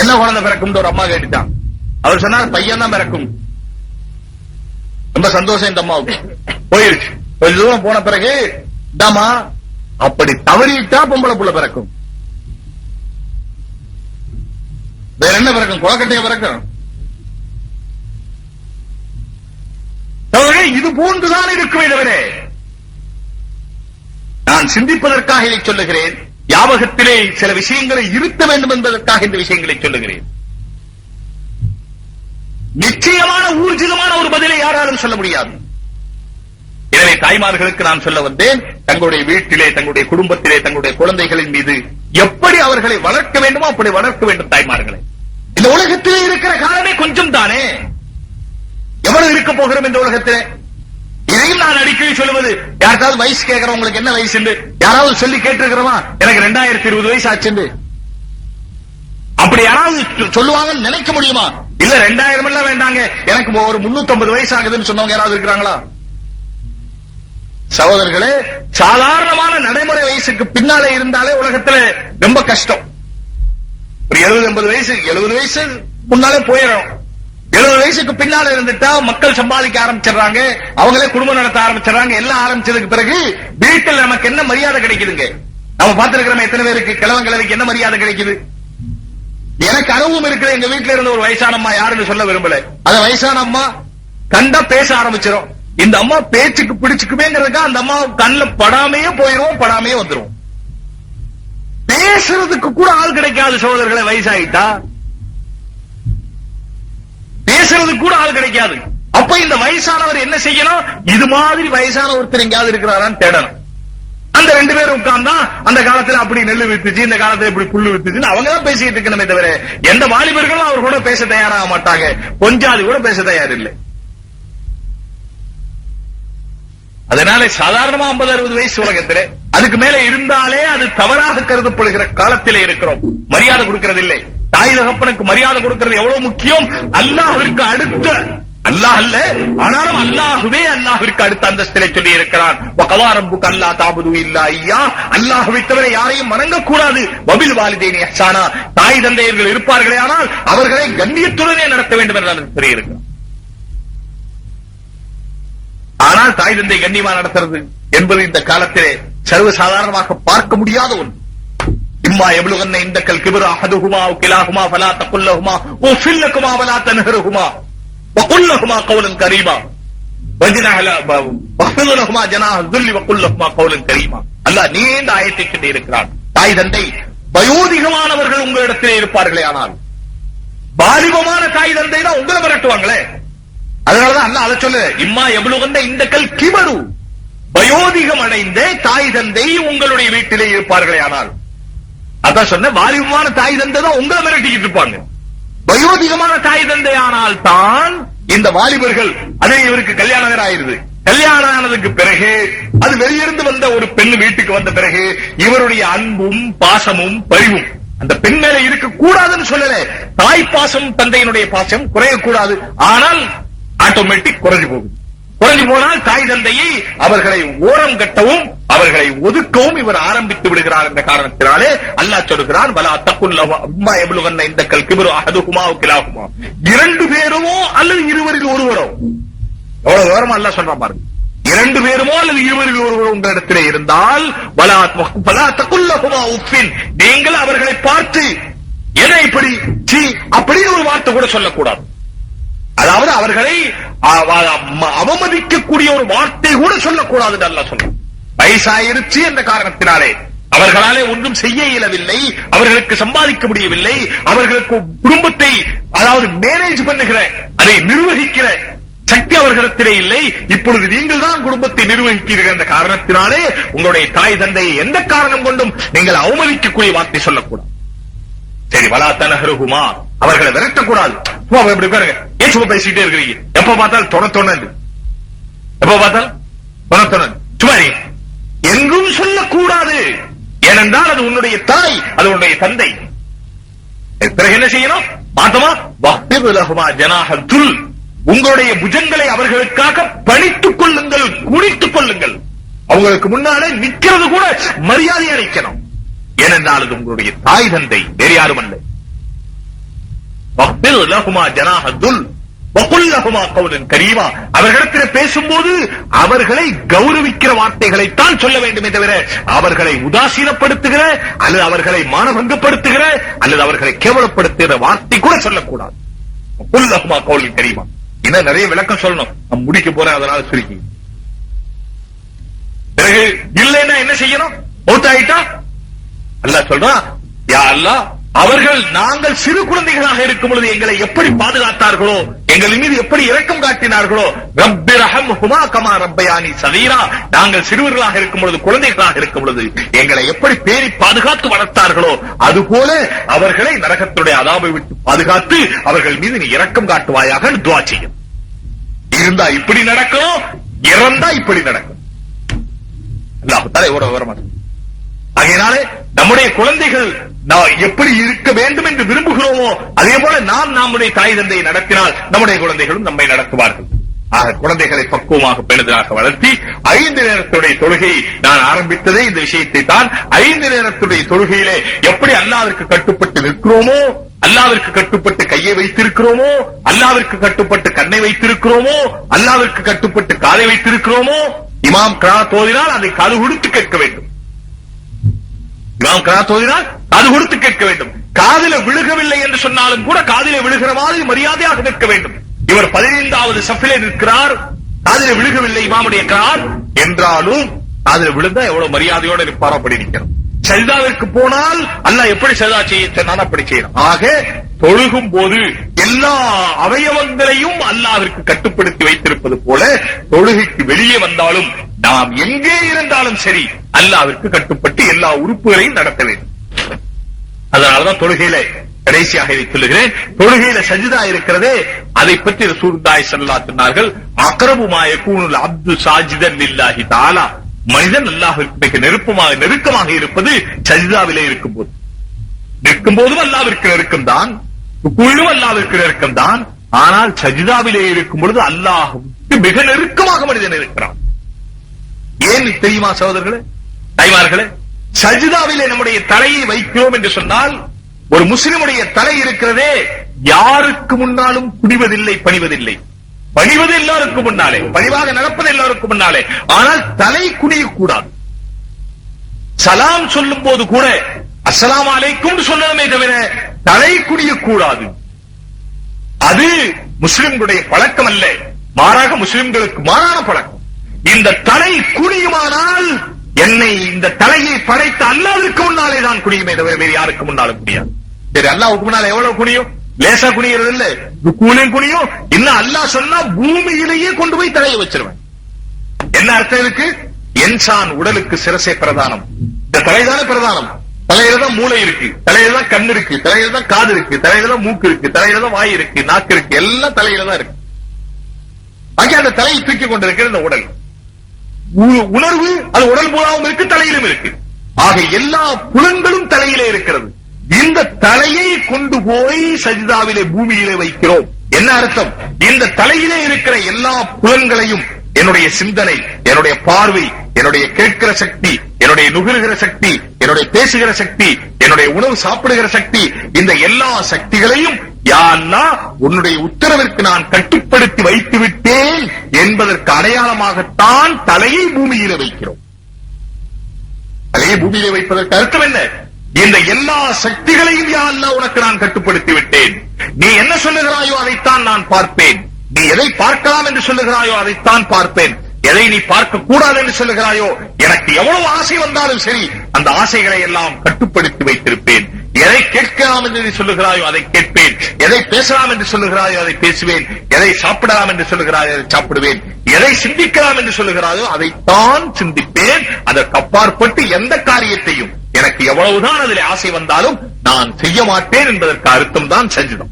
என்ன குழந்தை பிறக்கும்? ஒரு அம்மா கேட்டுட்டான். அவர் சொன்னார் பையன் தான் பிறக்கும். ரொம்ப சந்தோஷம் இந்த அம்மாவுக்கு. போயிருச்சு. கொஞ்ச தூரம் போன பிறகு தாமா அப்படி தவறிட்டா பொம்பளை புள்ள பிறக்கும். வேற என்ன பிறக்கும்? குளக்கட்டைய பிறக்கும். இது போன்றுதான் இருக்குமே தவிர நான் சிந்திப்பதற்காக இதை சொல்லுகிறேன். ஞாபகத்திலே சில விஷயங்களை இருத்த வேண்டும் என்பதற்காக இந்த விஷயங்களை சொல்லுகிறேன். நிச்சயமான ஊர்ஜிதமான ஒரு பதிலை யாராலும் சொல்ல முடியாது. எனவே தாய்மார்களுக்கு நான் சொல்ல வந்தேன், தங்களுடைய வீட்டிலே, தங்களுடைய குடும்பத்திலே, தங்களுடைய குழந்தைகளின் மீது எப்படி அவர்களை வளர்க்க வேண்டுமோ அப்படி வளர்க்க வேண்டும் தாய்மார்களை. இந்த உலகத்திலே இருக்கிற காலமே கொஞ்சம் தானே. எவ்வளவு இருக்க போகிறோம் இந்த உலகத்திலே? இதையும் நான் அடிக்கடி சொல்லுவது, யாருக்காவது வயசு கேட்கிறோம், உங்களுக்கு என்ன வயசு என்று யாராவது சொல்லி கேட்டிருக்கிறோமா? எனக்கு 2020 வயசு ஆச்சு அப்படி யாராவது சொல்லுவாங்கன்னு நினைக்க முடியுமா? இல்ல 2000 எல்லாம் வேண்டாங்க, எனக்கு ஒரு 350 வயசு ஆகுதுன்னு சொன்னவங்க யாராவது இருக்கிறாங்களா? சகோதரர்களே, சாதாரணமான நடைமுறை வயசுக்கு பின்னாலே இருந்தாலே உலகத்துல ரொம்ப கஷ்டம். ஒரு 70-80 வயசு, 70 வயசு முன்னாலே போயிடும். 70 வயசுக்கு பின்னால இருந்துட்டா மக்கள் சம்பாதிக்க ஆரம்பிச்சிடறாங்க, அவங்களே குடும்பம் நடத்த ஆரம்பிச்சிடறாங்க. எல்லாம் ஆரம்பிச்சதுக்கு பிறகு வீட்டில் நமக்கு என்ன மரியாதை கிடைக்குதுங்க? நம்ம பார்த்திருக்கிறோம் எத்தனை பேருக்கு கிழவன் கிழவிக்கு என்ன மரியாதை கிடைக்குது? எனக்கு அனுபவம் இருக்கிற எங்க வீட்டுல இருந்த ஒரு வயசான அம்மா, யாருன்னு சொல்ல விரும்பல, அந்த வயசான அம்மா கண்டா பேச ஆரம்பிச்சிடும். இந்த அம்மா பேச்சுக்கு பிடிச்சுக்குமேங்கிறதுக்கா அந்த அம்மா கண்ணில் படாமையே போயிரும், படாமையே வந்துரும். பேசுறதுக்கு கூட ஆள் கிடைக்காது சகோதரர்களை. வயசாயிட்டா பேசுறது கூட ஆள் கிடைக்காது. அப்ப இந்த வயசானவர் என்ன செய்யணும்? இது மாதிரி வயசான ஒருத்தர் எங்கேயாவது இருக்கிறாரான்னு தேடணும். அந்த 2 பேரும் உட்கார்ந்தா அந்த காலத்துல அப்படி நெல்லு வித்துச்சு, இந்த காலத்துல இப்படி புல்லு வித்துச்சுன்னு அவங்க தான் பேசிட்டு இருக்கணுமே தவிர எந்த வாலிபர்களும் அவர் கூட பேச தயாராக மாட்டாங்க. கொஞ்சாதி கூட பேச தயார் இல்லை. அதனால சாதாரணமா 50-60 வயசு உலகத்திலே அதுக்கு மேல இருந்தாலே அது தவறாக கருதப்படுகிற காலத்திலே இருக்கிறோம். மரியாதை கொடுக்கிறது இல்லை. தாய் தகப்பனுக்கு மரியாதை கொடுக்கிறது எவ்வளவு முக்கியம். அல்லாஹ்விற்கு அடுத்த, அல்லாஹ் அல்ல ஆனாலும் அல்லாஹ்வே அல்லாஹ்விற்கு அடுத்த அந்தஸ்திலே சொல்லி இருக்கிறான். வகவா ரப்புக அல்லா தஅபுது இல்லா இய்யா, அல்லாஹ்வை தவிர யாரையும் வணங்க கூடாது. வபில் வாலிதைனி இஹ்சானா, தாய் தந்தையர்கள் இருப்பார்களே ஆனால் அவர்களை கண்ணியத்துடனே நடத்த வேண்டும் என்று சொல்லி இருக்கிறான். ஆனால் தாய் தந்தை கண்ணியமா நடத்துறது என்பது இந்த காலத்திலே சர்வசாதாரணமாக பார்க்க முடியாத ஒன்று. இம்மா எவ்வளவு இந்த கல் கிபர் அஹதுஹுமா கிலாஹுமா ஃபலா தகுல்லஹுமா உஃபில் லகுமா வலா தன்ஹருஹுமா வகுல் லஹுமா கௌலன் கரீமா வஹ்ஃபிது லஹுமா ஜனாஹ ذுல்லி வகுல் லஹுமா கௌலன் கரீமா. அல்லாஹ் நீண்ட ஆயத்தை சொல்லி இருக்கிறான். தாய் தந்தை வயோதிகமானவர்கள் உங்களிடத்திலே இருப்பார்களே ஆனால் வாலிபமான தாய் தந்தை தான் உங்களை மிரட்டுவாங்களே. அதனாலதான் அல்லாஹ் அதை சொல்லு, இம்மா எவ்வளவு இந்த கல் கிபரு, வயோதிகம் அடைந்த தாய் தந்தை உங்களுடைய வீட்டிலே இருப்பார்களே ஆனால். அதான் சொன்ன, வாலிபமான தாய் தந்தை தான் உங்களை மிரட்டிக்கிட்டு இருப்பாங்க. வயோதிகமான தாய் தந்தை ஆனால் தான் இந்த வாலிபர்கள், அதே இவருக்கு கல்யாணம் வேற ஆயிருது. கல்யாணம் ஆனதுக்கு பிறகு அது வெளியிருந்து வந்த ஒரு பெண் வீட்டுக்கு வந்த பிறகு இவருடைய அன்பும் பாசமும் பரிவும் அந்த பெண் மேல இருக்க கூடாதுன்னு சொல்லல. தாய் பாசம் தந்தையினுடைய பாசம் குறையக்கூடாது, ஆனால் ஆட்டோமேட்டிக் குறைஞ்சு போகுது. குறைஞ்சு போனால் தாய் தந்தையை அவர்களை ஓரம் கட்டவும் அவர்களை ஒதுக்கவும் இவர் ஆரம்பித்து விடுகிறார் என்ற காரணத்தினாலே அல்லாஹ் சொல்கிறான் வலா தக்குல்லஹு அம்மா யப்லுகன்ன இந்தக்கல் கிப்ரு அஹதுஹுமா வ கிலாஹுமா. இரண்டு பேருமோ அல்லது இருவரில் ஒருவரோ, எவ்வளவு விவரமா அல்லாஹ் சொல்றான் பாருங்க. இரண்டு பேருமோ அல்லது இருவரில் ஒருவர் உங்க இடத்திலே இருந்தால் வலா தக்குல்லஹுமா உஃபின், நீங்கள் அவர்களை பார்த்து என்ன இப்படி அப்படின்னு ஒரு வார்த்தை கூட சொல்லக்கூடாது. அதாவது அவர்களை அவமதிக்கக்கூடிய ஒரு வார்த்தை கூட சொல்லக்கூடாது அல்லாஹ் சொல்றான். வயசாயிருச்சு என்ற காரணத்தினாலே அவர்களாலே ஒன்றும் செய்ய இயலவில்லை, அவர்களுக்கு சம்பாதிக்க முடியவில்லை, அவர்களுக்கு குடும்பத்தை அதாவது மேனேஜ் பண்ணுகிற அதை நிர்வகிக்கிற சக்தி அவர்களிடத்திலே இல்லை. இப்பொழுது நீங்கள் தான் குடும்பத்தை நிர்வகிக்கிறீர்கள் என்ற காரணத்தினாலே உங்களுடைய தாய் தந்தையை எந்த காரணம் கொண்டும் நீங்கள் அவமதிக்கக்கூடிய வார்த்தை சொல்லக்கூடாது. சரி, வலா தனஹருஹுமா, அவர்களை விரட்டக்கூடாது. எப்படி பாருங்க, ஏன் சும்மா பேசிட்டே இருக்கிறீங்க, எப்ப பார்த்தாலும் தொணத்தொண்ணு, எப்ப பார்த்தாலும் தொணத்தொண்ணு, சும்மா எங்கும் சொல்லக்கூடாது. ஏனென்றால் அது உன்னுடைய தாய், அது உன்னுடைய தந்தை. பிறகு என்ன செய்யணும்? பார்த்தமா வஹ்பிதுலஹுமா ஜனாஹல் துல், உங்களுடைய புஜங்களை அவர்களுக்காக பணித்துக் கொள்ளுங்கள், குனித்துக் கொள்ளுங்கள். அவங்களுக்கு முன்னாலே நிக்கிறது கூட மரியாதையா நிக்கணும். ஏனென்றால் அது உங்களுடைய தாய் தந்தை, வேறு யாரும் அல்ல. வஹ்பிதுலஹுமா ஜனாஹல் துல் வகுல் லஹுமா கௌலன் கரீமா, அவர்களிடத்தில் பேசும்போது அவர்களை கௌரவிக்கிற வார்த்தைகளைத்தான் சொல்ல வேண்டுமே தவிர அவர்களை உதாசீனப்படுத்துகிற அல்லது அவர்களை மானபங்கப்படுத்துகிற அல்லது அவர்களை கேவலப்படுத்துகிற வார்த்தை கூட சொல்லக்கூடாது. வகுல் லஹுமா கௌலன் கரீமா. இன்னும் நிறைய விளக்கம் சொல்லணும், நான் முடிக்க போறேன், அதனால சுருக்கி. பிறகு இல்லைன்னா என்ன செய்யணும்? மௌத்தாயிட்டா அல்லாஹ் சொல்றான், யா அல்லாஹ், அவர்கள் நாங்கள் சிறு குழந்தைகளாக இருக்கும் பொழுது எங்களை எப்படி பாதுகாத்தார்களோ, எங்கள் மீது எப்படி இரக்கம் காட்டினார்களோ, ரப்பி ரஹம்ஹுமா கமா ரப்பயானி சகீரா, நாங்கள் சிறுவர்களாக இருக்கும் பொழுது, குழந்தைகளாக இருக்கும் பொழுது எங்களை எப்படி பேணி பாதுகாத்து வளர்த்தார்களோ அதுபோல அவர்களை நரகத்துடைய அதாபை விட்டு பாதுகாத்து அவர்கள் மீது நீ இரக்கம் காட்டுவாயாக துஆ செய்யும். இருந்தா இப்படி நடக்கும், இறந்தா இப்படி நடக்கும். அல்லாஹ் தஆலா ஒரு வரமாட்டார். ஆகையினாலே நம்முடைய குழந்தைகள் எப்படி இருக்க வேண்டும் என்று விரும்புகிறோமோ அதே போல நாம் நம்முடைய தாய் தந்தையை நடத்தினால் நம்முடைய குழந்தைகளும் நம்மை நடத்துவார்கள். ஆக குழந்தைகளை பக்குவமாக பெரிதாக வளர்த்தி 5 நேரத்துடைய தொழுகை நான் ஆரம்பித்ததே இந்த விஷயத்தை தான். 5 நேரத்துடைய தொழுகையிலே எப்படி அல்லாஹ்விற்கு கட்டுப்பட்டு நிற்கிறோமோ, அல்லாஹ்விற்கு கட்டுப்பட்டு கையை வைத்திருக்கிறோமோ, அல்லாஹ்விற்கு கட்டுப்பட்டு கண்ணை வைத்திருக்கிறோமோ, அல்லாஹ்விற்கு கட்டுப்பட்டு காதை வைத்திருக்கிறோமோ, இமாம் கிராத் ஓதினால் அதை காது கொடுத்து கேட்க வேண்டும். இமாம் கிராத் ஓதினால் காது கொடுத்து கேட்க வேண்டும். காதில விழுகவில்லை என்று சொன்னாலும் கூட காதில விழுகிற மாதிரி மரியாதையாக நிற்க வேண்டும். இவர் 15வது சஃபிலே நிற்கிறார், காதில விழுகவில்லை இமாமுடைய கிராத் என்றாலும் காதில விழுந்தா எவ்வளவு மரியாதையோடு நிற்பாரோ அப்படி நிற்கிறோம். சஜ்தாவிற்கு போனால் அல்லாஹ் எப்படி சஜ்தா செய்ய சொன்னான் அப்படி செய்யணும். ஆக தொழுகும் போது எல்லா அவயவங்களையும் அல்லாஹ்விற்கு கட்டுப்படுத்தி வைத்திருப்பது போல தொழுகைக்கு வெளியே வந்தாலும் நாம் எங்கே இருந்தாலும் சரி அல்லாஹ்விற்கு கட்டுப்பட்டு எல்லா உறுப்புகளையும் நடத்த வேண்டும். அதனாலதான் தொழுகையில கடைசியாக இதை சொல்லுகிறேன், தொழுகையில சஜ்தா இருக்கிறதே அதை பற்றி ரசூலுல்லாஹி ஸல்லல்லாஹு அலைஹி சொன்னார்கள், அக்ரபு மா யகூனுல் அப்து சாஜிதன் லில்லாஹி தஆலா, மனிதன் அல்லாஹ்விற்கு மிக நெருக்கமாக இருப்பது சஜ்தாவிலே இருக்கும்போது. நிற்கும் போதும் அல்லாஹ்விற்கு நெருக்கம் தான், ருக்குவிலும் அல்லாஹ்விற்கு நெருக்கம் தான். ஆனால் சஜ்தாவிலே இருக்கும் பொழுது அல்லாஹ்வுக்கு மிக நெருக்கமாக மனிதன் இருக்கிறான். ஏன் தெரியுமா சகோதரர்களே, தாய்மார்களே? சஜ்தாவிலே நம்முடைய தலையை வைக்கிறோம் என்று சொன்னால், ஒரு முஸ்லிமுடைய தலை இருக்கிறதே யாருக்கு முன்னாலும் குனிவதில்லை, பணிவதில்லை. பணிவது எல்லாருக்கும் முன்னாலே, பணிவாக நடப்பது எல்லாருக்கும் முன்னாலே. ஆனால் தலை குனியக்கூடாது. சலாம் சொல்லும் போது கூட அஸ்ஸலாமு அலைக்கும் சொல்லணுமே தவிர தலை குனியக்கூடாது. அது முஸ்லிம்களுடைய பழக்கம் அல்ல, மாறாக முஸ்லிம்களுக்கு மாறான பழக்கம். இந்த தலை குனியுமானால் என்னை இந்த தலையை படைத்த அல்லாஹ்வுக்கு முன்னாலே தான் குனியுமே தவிர வேறு யாருக்கு முன்னாலும் குனியாது. சரி, அல்லாஹ்வுக்கு முன்னால எவ்வளவு குனியும்? லேசா குனியறது இல்ல, ருக்குலையும் குனியும். இன்னும் அல்லாஹ் சொன்னா பூமியிலேயே கொண்டு போய் தலையை வச்சிருவேன். என்ன அர்த்தம் இருக்கு? இன்சான் உடலுக்கு சிரசே பிரதானம், இந்த தலைதானே பிரதானம். தலையில தான் மூளை இருக்கு, தலையில தான் கண் இருக்கு, தலையில தான் காது இருக்கு, தலையில தான் மூக்கு இருக்கு, தலையில தான் வாய் இருக்கு, நாக்கு இருக்கு, எல்லாம் தலையில தான் இருக்கு. ஆகிய அந்த தலையை தூக்கி கொண்டிருக்கிற இந்த உடல் உணர்வு அது உடல் பூராவும் இருக்கு, தலையிலும் இருக்கு. ஆக எல்லா புலன்களும் தலையிலே இருக்கிறது. இந்த தலையை கொண்டு போய் சஜ்தாவிலே பூமியிலே வைக்கிறோம். என்ன அர்த்தம்? இந்த தலையிலே இருக்கிற எல்லா புலன்களையும் என்னுடைய சிந்தனை, என்னுடைய பார்வை, என்னுடைய கேட்கிற சக்தி, என்னுடைய நுகருகிற சக்தி, என்னுடைய பேசுகிற சக்தி, என்னுடைய உணவு சாப்பிடுகிற சக்தி, இந்த எல்லா சக்திகளையும் யா அல்லாஹ் உன்னுடைய உத்தரவிற்கு நான் கட்டுப்படுத்தி வைத்து விட்டேன் என்பதற்கு அடையாளமாகத்தான் தலையை பூமியில வைக்கிறோம். தலையை பூமியில வைப்பதற்கு அர்த்தம் என்ன? இந்த எல்லா சக்திகளையும் யா அல்லாஹ் உனக்கு நான் கட்டுப்படுத்தி விட்டேன். நீ என்ன சொல்லுகிறாயோ அதைத்தான் நான் பார்ப்பேன். நீ எதை பார்க்கலாம் என்று சொல்லுகிறாயோ அதைத்தான் பார்ப்பேன். எதை நீ பார்க்க கூடாது என்று சொல்லுகிறாயோ, எனக்கு எவ்வளவு ஆசை வந்தாலும் சரி அந்த ஆசைகளை எல்லாம் கட்டுப்படுத்தி வைத்திருப்பேன். எதை கேட்கலாம் என்று நீ சொல்லுகிறாயோ அதை கேட்பேன். எதை பேசலாம் என்று சொல்லுகிறாயோ அதை பேசுவேன். எதை சாப்பிடலாம் என்று சொல்லுகிறாயோ அதை சாப்பிடுவேன். எதை சிந்திக்கலாம் என்று சொல்லுகிறாயோ அதைத்தான் சிந்திப்பேன். அதற்கு அப்பாற்பட்டு எந்த காரியத்தையும் எனக்கு எவ்வளவுதான் அதில் ஆசை வந்தாலும் நான் செய்ய மாட்டேன் என்பதற்கு அர்த்தம் தான் சஜ்தம்.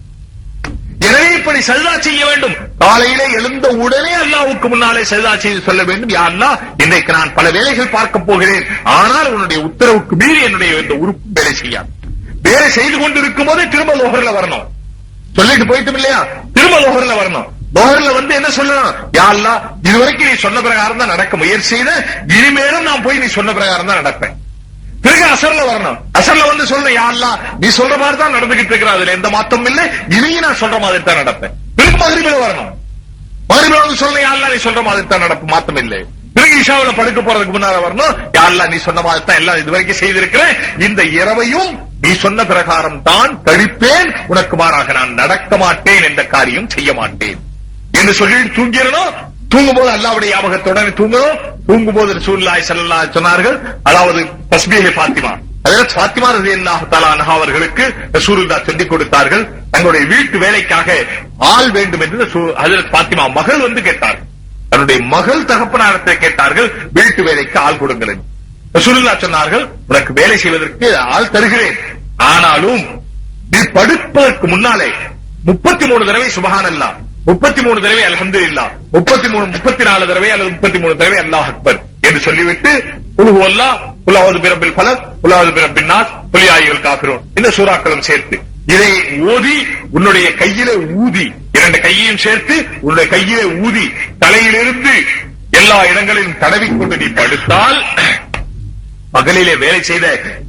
எனவே இப்படி சஜ்தா செய்ய வேண்டும். காலையிலே எழுந்த உடனே அல்லாஹ்வுக்கு முன்னாலே சஜ்தா செய்து சொல்ல வேண்டும், யா அல்லாஹ் இன்றைக்கு நான் பல வேலைகள் பார்க்க போகிறேன், ஆனால் உன்னுடைய உத்தரவுக்கு மீறி என்னுடைய இந்த உறுப்பு வேலை செய்யாது. வேலை செய்து கொண்டிருக்கும் போதே திரும்ப லோஹர்ல வரணும். சொல்லிட்டு போயிட்டும் இல்லையா, திரும்ப லோஹர்ல வரணும். லோஹர்ல வந்து என்ன சொல்லணும், யா அல்லாஹ் இதுவரைக்கும் நீ சொன்ன பிரகாரம் தான் நடக்க முயற்சி செய்த, இனிமேலும் நான் போய் நீ சொன்ன பிரகாரம் தான் நடப்பேன். பிறகு அசர்ல வரணும். அசர்ல வந்து சொல்லணும், யா அல்லாஹ் நீ சொல்ற மாதிரி தான் நடந்துகிட்டு இருக்கிற, அதுல எந்த மாற்றமும் இல்லை, இனியும் நான் சொல்ற மாதிரி தான் நடப்பேன். பிறகு மக்ரிபில வரணும். மக்ரிபில வந்து சொல்லணும், யா அல்லாஹ் நீ சொல்ற மாதிரி தான் நடப்பு, மாற்றம் இல்லை. பிறகு இஷாவுல படுக்க போறதுக்கு முன்னால வரணும், யா அல்லாஹ் நீ சொன்ன மாதிரி தான் எல்லாம் இதுவரைக்கும் செய்திருக்கிறேன், இந்த இரவையும் நீ சொன்ன பிரகாரம் தான் கழிப்பேன், உனக்கு மாறாக நான் நடக்க மாட்டேன், என்ற காரியம் செய்ய மாட்டேன் என்று சொல்லிட்டு தூங்கிடணும். தூங்கும் போது அல்லாஹ்வுடைய ஞாபகத்துடன் தூங்கணும். தூங்கும் போது ரசூலுல்லாஹி ஸல்லல்லாஹு அலைஹி சொன்னார்கள், அதாவது தஸ்பீஹ் ஃபாத்திமா, ஹஜ்ரத் ஃபாத்திமா ரலியல்லாஹு தஆலா அன்ஹா அவர்களுக்கு ரசூலுல்லாஹ் சொல்லிக் கொடுத்தார்கள். தங்களுடைய வீட்டு வேலைக்காக ஆள் வேண்டும் என்று ஹஜ்ரத் ஃபாத்திமா மகள் வந்து கேட்டார்கள். தன்னுடைய மகள் தகப்பனாரத்தை கேட்டார்கள், வீட்டு வேலைக்கு ஆள் கொடுங்கள் என்று. ரசூலுல்லாஹ் சொன்னார்கள், உனக்கு வேலை செய்வதற்கு ஆள் தருகிறேன், ஆனாலும் நீ படுப்பதற்கு முன்னாலே 33 தடவை சுப்ஹானல்லாஹ், 33 தடவை அல்ஹம்துலில்லாஹ், 34 தடவை அல்லது 33 தடவை அல்லாஹ் அக்பர் என்று சொல்லிவிட்டு குல் ஹுவல்லாஹ், குல் அஊது பிரப்பில் ஃபலக், குல் அஊது பிரப்பின் நாஸ், குல் யா அய்யுல் காஃபிரூன் இந்த சூறாக்களும் சேர்த்து இதை ஓதி உன்னுடைய கையிலே ஊதி, இரண்டு கையையும் சேர்த்து உன்னுடைய கையிலே ஊதி தலையிலிருந்து எல்லா இடங்களிலும் தடவிக்கொண்டு நீ படுத்தால் பகலிலே வேலை செய்த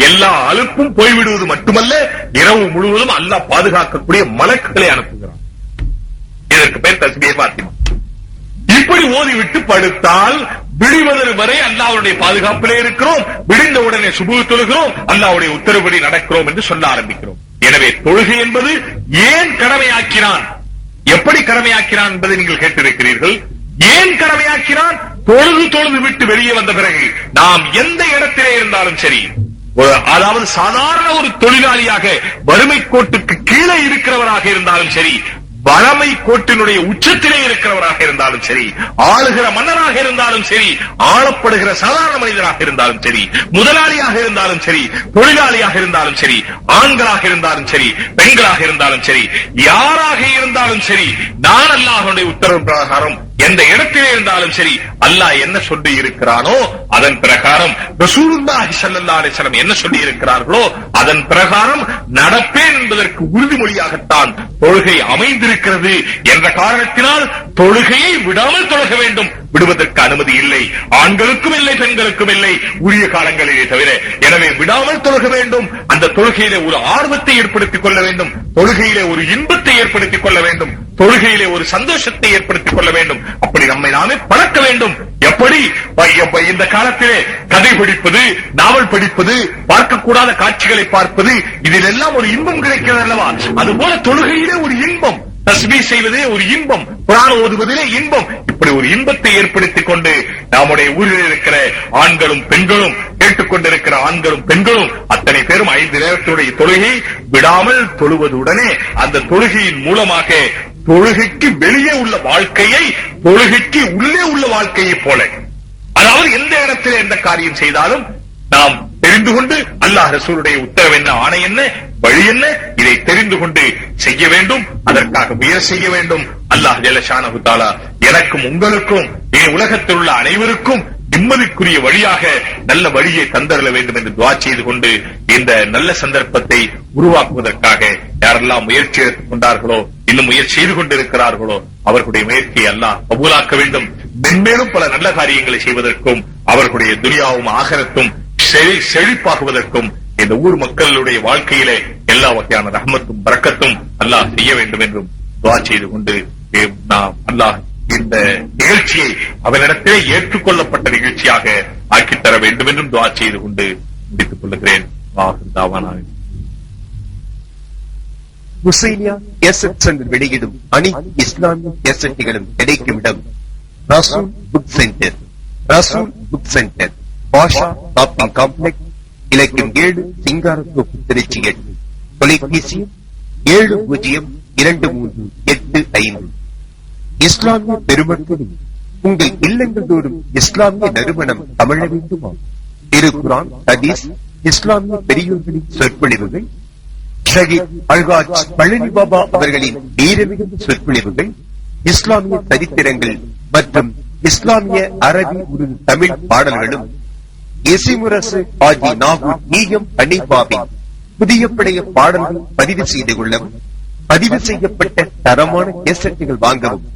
எல்லா அலுப்பும் போய்விடுவது மட்டுமல்ல, இரவு முழுவதும் அல்லாஹ் பாதுகாக்கக்கூடிய மலக்குகளை அனுப்புகிறான். இதற்கு பேர் தஸ்பீஹ் ஃபாத்திமா. இப்படி ஓதிவிட்டு படுத்தால் விடுவதற்கு வரை அல்லாஹ்வுடைய பாதுகாப்பிலே இருக்கிறோம், விடிந்த உடனே சுபஹ் தொழுகிறோம், அல்லாஹ்வுடைய உத்தரவுப்படி நடக்கிறோம் என்று சொல்ல ஆரம்பிக்கிறோம். எனவே தொழுகை என்பது ஏன் கடமையாக்கினான், எப்படி கடமையாக்கினான் என்பதை நீங்கள் கேட்டிருக்கிறீர்கள். ஏன் கடமையாக்கினான்? தொழுது விட்டு வெளியே வந்த பிறகு நாம் எந்த இடத்திலே இருந்தாலும் சரி, அதாவது சாதாரண ஒரு தொழிலாளியாக வறுமை கோட்டுக்கு கீழே இருக்கிறவராக இருந்தாலும் சரி, வறுமை கோட்டினுடைய உச்சத்திலே இருக்கிறவராக இருந்தாலும் சரி, ஆளுகிற மன்னராக இருந்தாலும் சரி, ஆளப்படுகிற சாதாரண மனிதராக இருந்தாலும் சரி, முதலாளியாக இருந்தாலும் சரி, தொழிலாளியாக இருந்தாலும் சரி, ஆண்களாக இருந்தாலும் சரி, பெண்களாக இருந்தாலும் சரி, யாராக இருந்தாலும் சரி, நான் அல்லாஹ்வுடைய உத்தரவு பிரகாரம் எந்த இடத்திலே இருந்தாலும் சரி, அல்லாஹ் என்ன சொல்லி இருக்கிறானோ அதன் பிரகாரம், ரசூலுல்லாஹி ஸல்லல்லாஹு அலைஹி வஸல்லம் என்ன சொல்லி இருக்கிறார்களோ அதன் பிரகாரம் நடப்பேன் என்பதற்கு உறுதிமொழியாகத்தான் தொழுகை அமைந்திருக்கிறது என்ற காரணத்தினால் தொழுகையை விடாமல் தொழுக வேண்டும். விடுவதற்கு அனுமதி இல்லை, ஆண்களுக்கும் இல்லை, பெண்களுக்கும் இல்லை, உரிய காலங்களிலே தவிர. எனவே விடாமல் தொழுக வேண்டும். அந்த தொழுகையிலே ஒரு ஆர்வத்தை ஏற்படுத்திக் கொள்ள வேண்டும், தொழுகையிலே ஒரு இன்பத்தை ஏற்படுத்திக் கொள்ள வேண்டும், தொழுகையிலே ஒரு சந்தோஷத்தை ஏற்படுத்திக் கொள்ள வேண்டும். அப்படி நம்மை நாமே பழக்க வேண்டும். எப்படி இந்த காலத்திலே கதை படிப்பது, நாவல் படிப்பது, பார்க்கக்கூடாத காட்சிகளை பார்ப்பது, இதிலெல்லாம் ஒரு இன்பம் கிடைக்கிறது அல்லவா? அதுபோல தொழுகையிலே ஒரு இன்பம், தஸ்பீஹ் செய்வதே ஒரு இன்பம், குர்ஆன் ஓதுவதிலே இன்பம். இப்படி ஒரு இன்பத்தை ஏற்படுத்திக் கொண்டு நம்முடைய ஊரில் இருக்கிற ஆண்களும் பெண்களும், கேட்டுக்கொண்டிருக்கிற ஆண்களும் பெண்களும் அத்தனை பேரும் 5 நேரத்துடைய தொழுகை விடாமல் தொழுவதுடனே அந்த தொழுகையின் மூலமாக தொழுகைக்கு வெளியே உள்ள வாழ்க்கையை தொழுகைக்கு உள்ளே உள்ள வாழ்க்கையை போல, அதாவது எந்த இடத்துல எந்த காரியம் செய்தாலும் நாம் தெரிந்து கொண்டு அல்லாஹ் ரசூலுடைய உத்தரவு என்ன, ஆணை என்ன, வழி என்ன, இதை தெரிந்து கொண்டு செய்ய வேண்டும். அதற்காக முயற்சி செய்ய வேண்டும். அல்லாஹ் ஜல்ல ஷானஹு தஆலா எனக்கும் உங்களுக்கும் உலகத்தில் உள்ள அனைவருக்கும் நிம்மதிக்குரிய வழியாக நல்ல வழியை தந்தரல வேண்டும் என்று துஆ செய்து கொண்டு இந்த நல்ல சந்தர்ப்பத்தை உருவாக்குவதற்காக யாரெல்லாம் முயற்சி எடுத்துக் கொண்டார்களோ, இன்னும் முயற்சி செய்து கொண்டிருக்கிறார்களோ அவர்களுடைய முயற்சியை அல்லாஹ் கபூலாக்க வேண்டும். மென்மேலும் பல நல்ல காரியங்களை செய்வதற்கும் அவர்களுடைய துனியாவும் ஆகரத்தும் செழிப்பாகுவதற்கும் இந்த ஊர் மக்களுடைய வாழ்க்கையிலே எல்லா வகையான ரஹ்மத்தும் பரக்கத்தும் அல்லாஹ் செய்ய வேண்டும் என்றும் துஆ செய்து கொண்டு நாம் அல்லாஹ் இந்த நிகழ்ச்சியை அவனிடத்திலே ஏற்றுக்கொள்ளப்பட்ட நிகழ்ச்சியாக ஆக்கித்தர வேண்டும் என்றும் துஆ செய்து கொண்டு முடித்துக் கொள்கிறேன். ஹுசைனியா கேசட் சென்டர் வெளியிடும் அனைத்து இஸ்லாமிய கேசட்டுகளும் கிடைக்கும் இடம் ரசூல் புக் சென்டர். ரசூல் புக் சென்டர், பாஷா ஷாப்பிங் காம்ப்ளெக்ஸ், இலக்கம் 7, சிங்காரத்தோப்பு, திருச்சி 8. தொலைபேசி 702385. இஸ்லாமிய பெருமக்களில் உங்கள் இல்லங்கள் தோறும் இஸ்லாமிய நறுமணம் தமிழ வேண்டுமா? திருக்குரான், ஹதீஸ், இஸ்லாமிய பெரியோர்களின் சொற்பொழிவுகள், ஷஹீத் அல்ஹாஜ் பழனி பாபா அவர்களின் வீரமிகுந்த சொற்பொழிவுகள், இஸ்லாமிய சரித்திரங்கள் மற்றும் இஸ்லாமிய அரபி உருது தமிழ் பாடல்களும், இசைமுரசு ஆஜி நாகூர் ஈயம் ஹனீஃபாவின் புதிய பழைய பாடல்கள் பதிவு செய்து கொள்ளவும், பதிவு செய்யப்பட்ட தரமான கேசட்டுகள் வாங்கவும்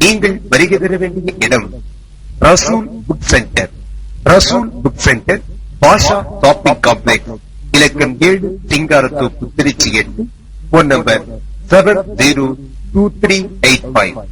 நீங்கள் வருகை தர வேண்டிய இடம் ரசூல் புக் சென்டர். ரசூல் புக் சென்டர், பாஷா ஷாப்பிங் காம்ப்ளெக்ஸ், இலக்கம் 7, சிங்காரத்தோப்பு, திருச்சி 8. Phone number 702385.